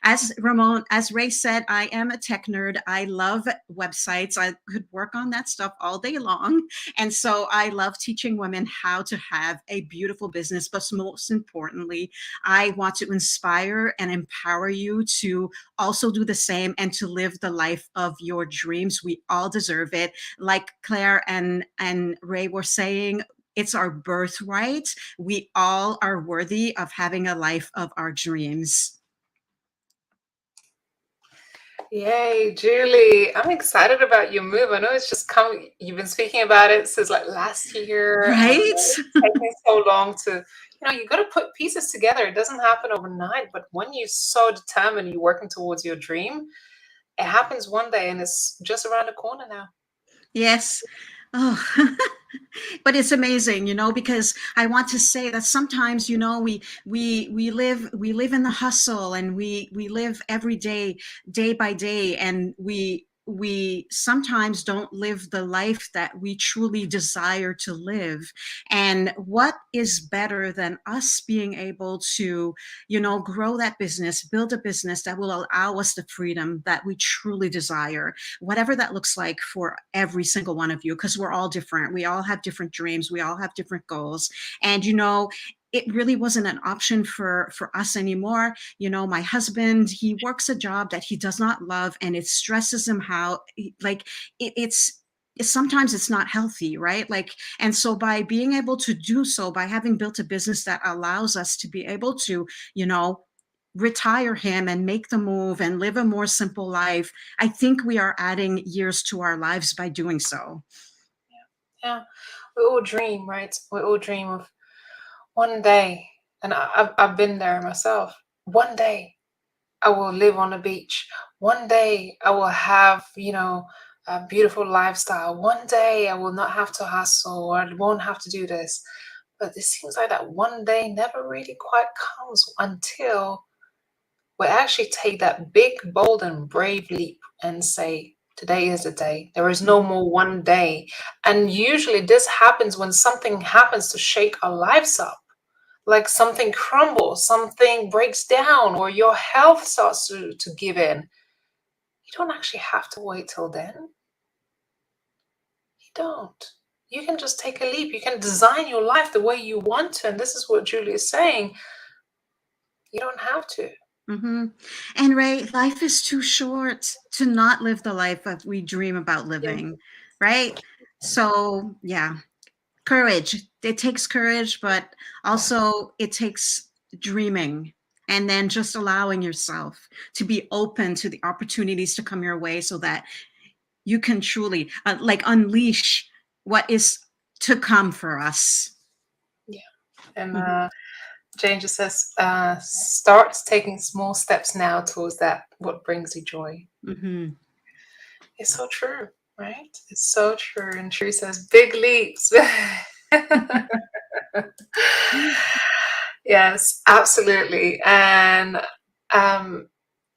As Ray said, I am a tech nerd. I love websites. I could work on that stuff all day long. And so I love teaching women how to have a beautiful business, but most importantly, I want to inspire and empower you to also do the same and to live the life of your dreams. We all deserve it. Like Claire and Ray were saying, it's our birthright. We all are worthy of having a life of our dreams.
Yay, Julie. I'm excited about your move. I know it's just come, you've been speaking about it since like last year.
Right?
It's taking so long to, you got to put pieces together. It doesn't happen overnight, but when you're so determined, you're working towards your dream, it happens one day and it's just around the corner now.
Yes. Oh, but it's amazing, because I want to say that sometimes, we live in the hustle, and we live every day, day by day, and we sometimes don't live the life that we truly desire to live. And what is better than us being able to, grow that business, build a business that will allow us the freedom that we truly desire, whatever that looks like for every single one of you, because we're all different. We all have different dreams. We all have different goals. And, it really wasn't an option for us anymore. My husband, he works a job that he does not love, and it stresses him out. Like sometimes it's not healthy, right? And so by being able to do so, by having built a business that allows us to be able to, retire him and make the move and live a more simple life, I think we are adding years to our lives by doing so.
Yeah. We all dream, right? We all dream of one day, and I've been there myself. One day I will live on the beach. One day I will have, a beautiful lifestyle. One day I will not have to hustle, or I won't have to do this. But it seems like that one day never really quite comes until we actually take that big, bold, and brave leap and say, today is the day. There is no more one day. And usually this happens when something happens to shake our lives up. Like something crumbles, something breaks down, or your health starts to give in. You don't actually have to wait till then. You don't. You can just take a leap. You can design your life the way you want to. And this is what Julie is saying. You don't have to.
Mm-hmm. And Ray, life is too short to not live the life that we dream about living, right? So yeah, courage. It takes courage, but also it takes dreaming, and then just allowing yourself to be open to the opportunities to come your way, so that you can truly unleash what is to come for us.
Yeah. And Jane just says, start taking small steps now towards that, what brings you joy.
Mm-hmm.
It's so true, right? It's so true. And True says, big leaps. Yes, absolutely. And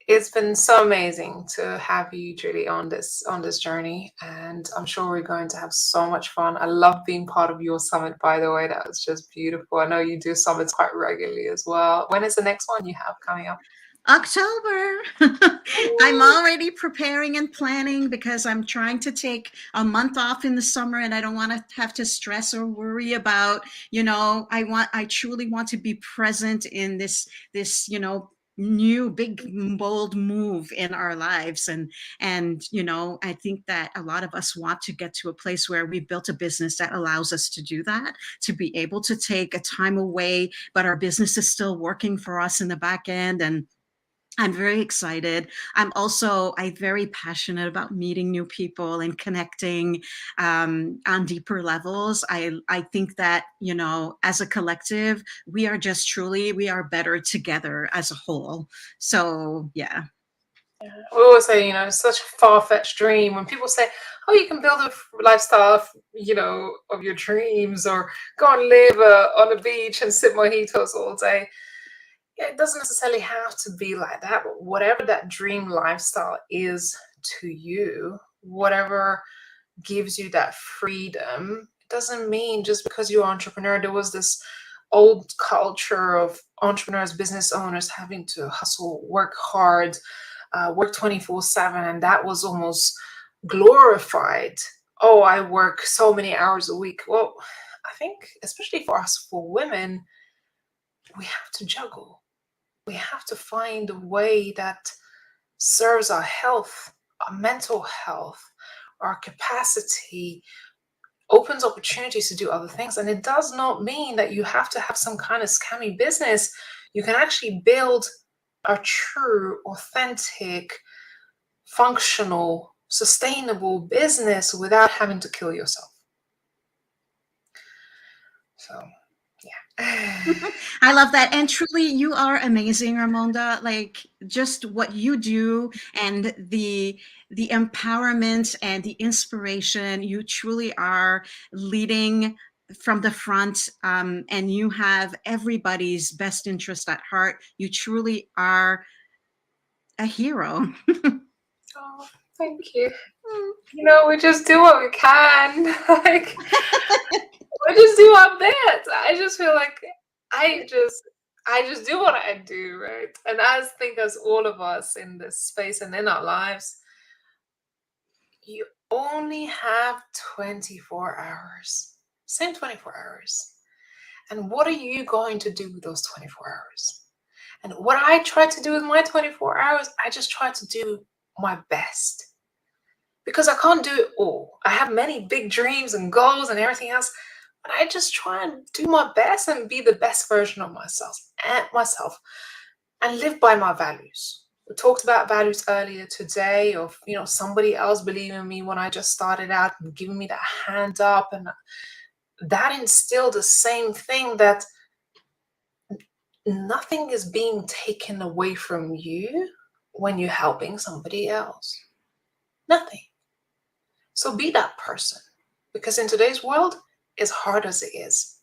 it's been so amazing to have you, Julie, on this journey, and I'm sure we're going to have so much fun. I love being part of your summit, by the way. That was just beautiful. I know you do summits quite regularly as well. When is the next one you have coming up?
October. I'm already preparing and planning, because I'm trying to take a month off in the summer, and I don't want to have to stress or worry about, I truly want to be present in this, new big bold move in our lives. And I think that a lot of us want to get to a place where we've built a business that allows us to do that, to be able to take a time away, but our business is still working for us in the back end. And I'm very excited. I'm very passionate about meeting new people and connecting on deeper levels. I think that, as a collective, we are better together as a whole. So, yeah.
We always say, it's such a far-fetched dream. When people say, oh, you can build a lifestyle, of your dreams, or go and live on the beach and sip mojitos all day. Yeah, it doesn't necessarily have to be like that, but whatever that dream lifestyle is to you, whatever gives you that freedom, it doesn't mean just because you're an entrepreneur. There was this old culture of entrepreneurs, business owners having to hustle, work hard, work 24/7, and that was almost glorified. Oh, I work so many hours a week. Well, I think, especially for us, for women, we have to juggle. We have to find a way that serves our health, our mental health, our capacity, opens opportunities to do other things. And it does not mean that you have to have some kind of scammy business. You can actually build a true, authentic, functional, sustainable business without having to kill yourself. So, yeah.
I love that. And truly, you are amazing, Ramonda. Like just what you do and the empowerment and the inspiration, you truly are leading from the front, and you have everybody's best interest at heart. You truly are a hero.
Oh, thank you. You know, we just do what we can. Like, we just do our best. I just feel like I just do what I do, right? And as think as all of us in this space and in our lives, you only have 24 hours. Same 24 hours. And what are you going to do with those 24 hours? And what I try to do with my 24 hours, I just try to do my best. Because I can't do it all. I have many big dreams and goals and everything else, but I just try and do my best and be the best version of myself and live by my values. We talked about values earlier today of, you know, somebody else believing in me when I just started out and giving me that hand up, and that instilled the same thing, that nothing is being taken away from you when you're helping somebody else. Nothing. So be that person, because in today's world, as hard as it is,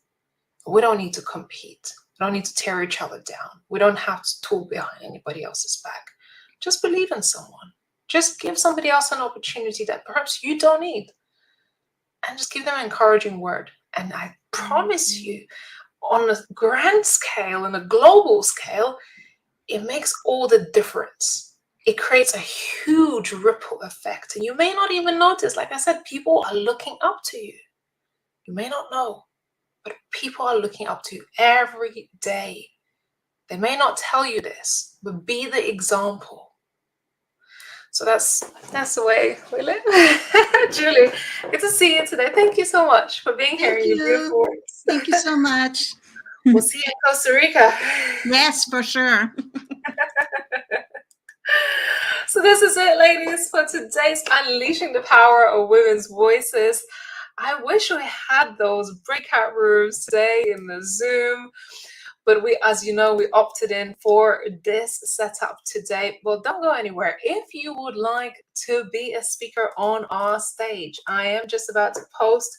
we don't need to compete. We don't need to tear each other down. We don't have to talk behind anybody else's back. Just believe in someone. Just give somebody else an opportunity that perhaps you don't need, and just give them an encouraging word. And I promise you, on a grand scale and a global scale, it makes all the difference. It creates a huge ripple effect. And you may not even notice. Like I said, people are looking up to you. You may not know, but people are looking up to you every day. They may not tell you this, but be the example. So that's the way we live. Julie, good to see you today. Thank you so much for being here.
Thank you. Thank you so much.
We'll see you in Costa Rica.
Yes, for sure.
So this is it, ladies, for today's Unleashing the Power of Women's Voices. I wish we had those breakout rooms today in the Zoom, but we, as you know, we opted in for this setup today. Well, don't go anywhere. If you would like to be a speaker on our stage, I am just about to post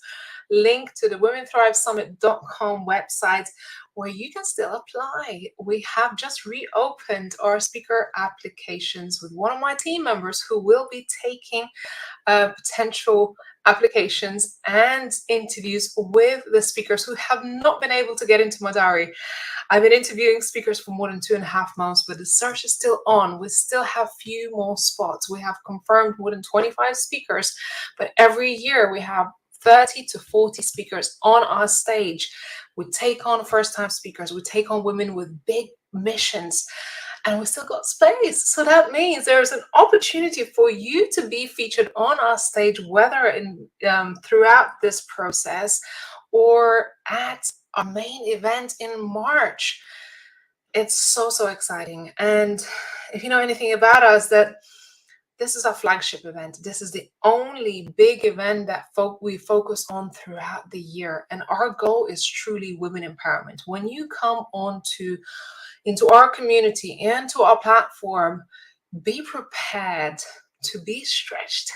link to the WomenThriveSummit.com website where you can still apply. We have just reopened our speaker applications with one of my team members who will be taking potential applications and interviews with the speakers who have not been able to get into my diary. I've been interviewing speakers for more than 2.5 months, but the search is still on. We still have few more spots. We have confirmed more than 25 speakers, but every year we have 30 to 40 speakers on our stage. We take on first-time speakers. We take on women with big missions, and we still got space. So that means there's an opportunity for you to be featured on our stage, whether in throughout this process or at our main event in March. It's so exciting. And if you know anything about us, that this is our flagship event. This is the only big event that we focus on throughout the year. And our goal is truly women empowerment. When you come into our community and to our platform, be prepared to be stretched.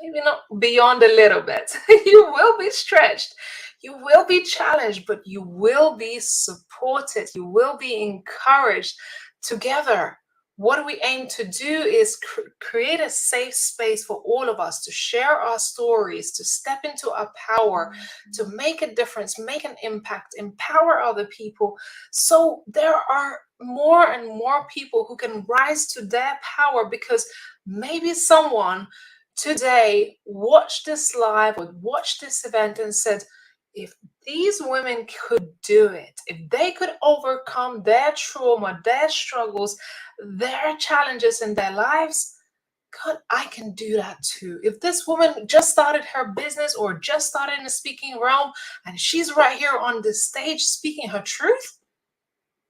Maybe not beyond a little bit. You will be stretched. You will be challenged, but you will be supported. You will be encouraged. Together, what we aim to do is create a safe space for all of us to share our stories, to step into our power, to make a difference, make an impact, empower other people. So there are more and more people who can rise to their power, because maybe someone today watched this live or watched this event and said, if these women could do it, if they could overcome their trauma, their struggles, their challenges in their lives, God, I can do that too. If this woman just started her business or just started in the speaking realm and she's right here on the stage speaking her truth,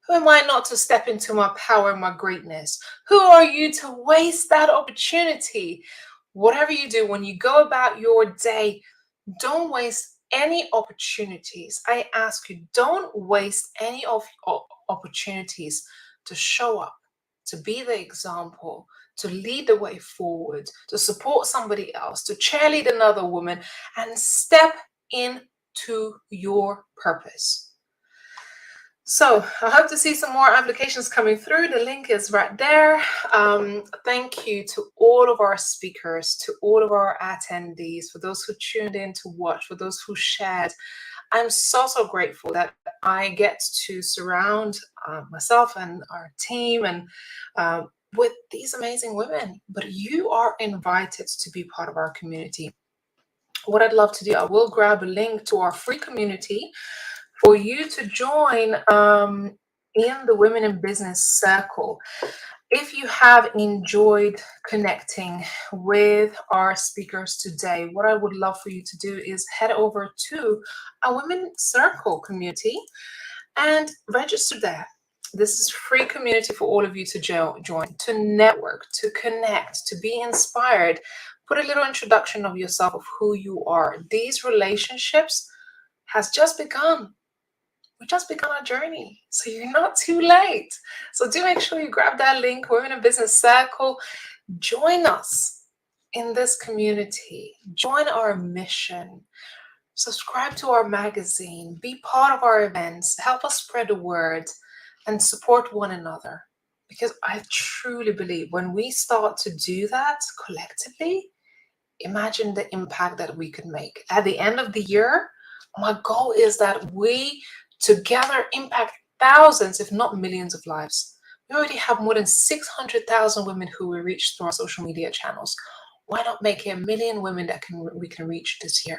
who am I not to step into my power and my greatness? Who are you to waste that opportunity? Whatever you do, when you go about your day, don't waste any opportunities, I ask you, don't waste any of opportunities to show up, to be the example, to lead the way forward, to support somebody else, to cheerlead another woman, and step into your purpose. So I hope to see some more applications coming through. The link is right there. Thank you to all of our speakers, to all of our attendees, for those who tuned in to watch, for those who shared. I'm so grateful that I get to surround myself and our team and with these amazing women. But you are invited to be part of our community. What I'd love to do, I will grab a link to our free community for you to join in the Women in Business Circle. If you have enjoyed connecting with our speakers today, what I would love for you to do is head over to a Women Circle community and register there. This is free community for all of you to join, to network, to connect, to be inspired. Put a little introduction of yourself, of who you are. These relationships has just begun. We just begun our journey, so you're not too late. So do make sure you grab that link, Women in Business Circle. Join us in this community. Join our mission. Subscribe to our magazine. Be part of our events. Help us spread the word and support one another. Because I truly believe when we start to do that collectively, imagine the impact that we could make. At the end of the year, my goal is that we together impact thousands, if not millions of lives. We already have more than 600,000 women who we reach through our social media channels. Why not make it 1 million women that we can reach this year?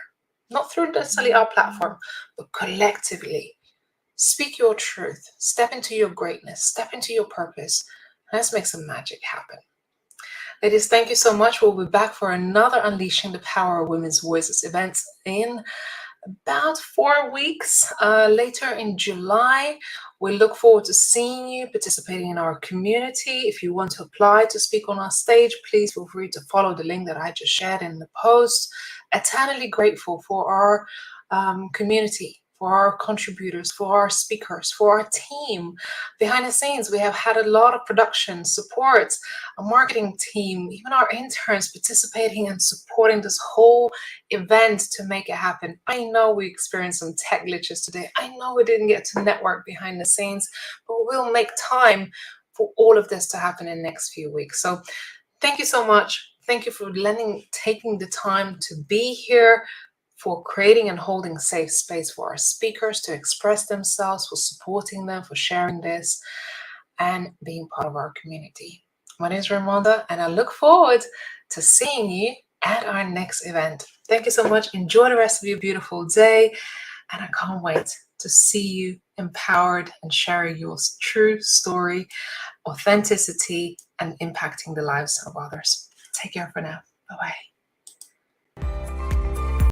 Not through necessarily our platform, but collectively. Speak your truth. Step into your greatness. Step into your purpose. Let's make some magic happen. Ladies, thank you so much. We'll be back for another Unleashing the Power of Women's Voices event in about 4 weeks later in July. We look forward to seeing you participating in our community. If you want to apply to speak on our stage, please feel free to follow the link that I just shared in the post. Eternally grateful for our community, for our contributors, for our speakers, for our team. Behind the scenes, we have had a lot of production support, a marketing team, even our interns participating and supporting this whole event to make it happen. I know we experienced some tech glitches today. I know we didn't get to network behind the scenes, but we'll make time for all of this to happen in the next few weeks. So thank you so much. Thank you for taking the time to be here, for creating and holding safe space for our speakers to express themselves, for supporting them, for sharing this, and being part of our community. My name is Raimonda, and I look forward to seeing you at our next event. Thank you so much. Enjoy the rest of your beautiful day, and I can't wait to see you empowered and sharing your true story, authenticity, and impacting the lives of others. Take care for now. Bye-bye.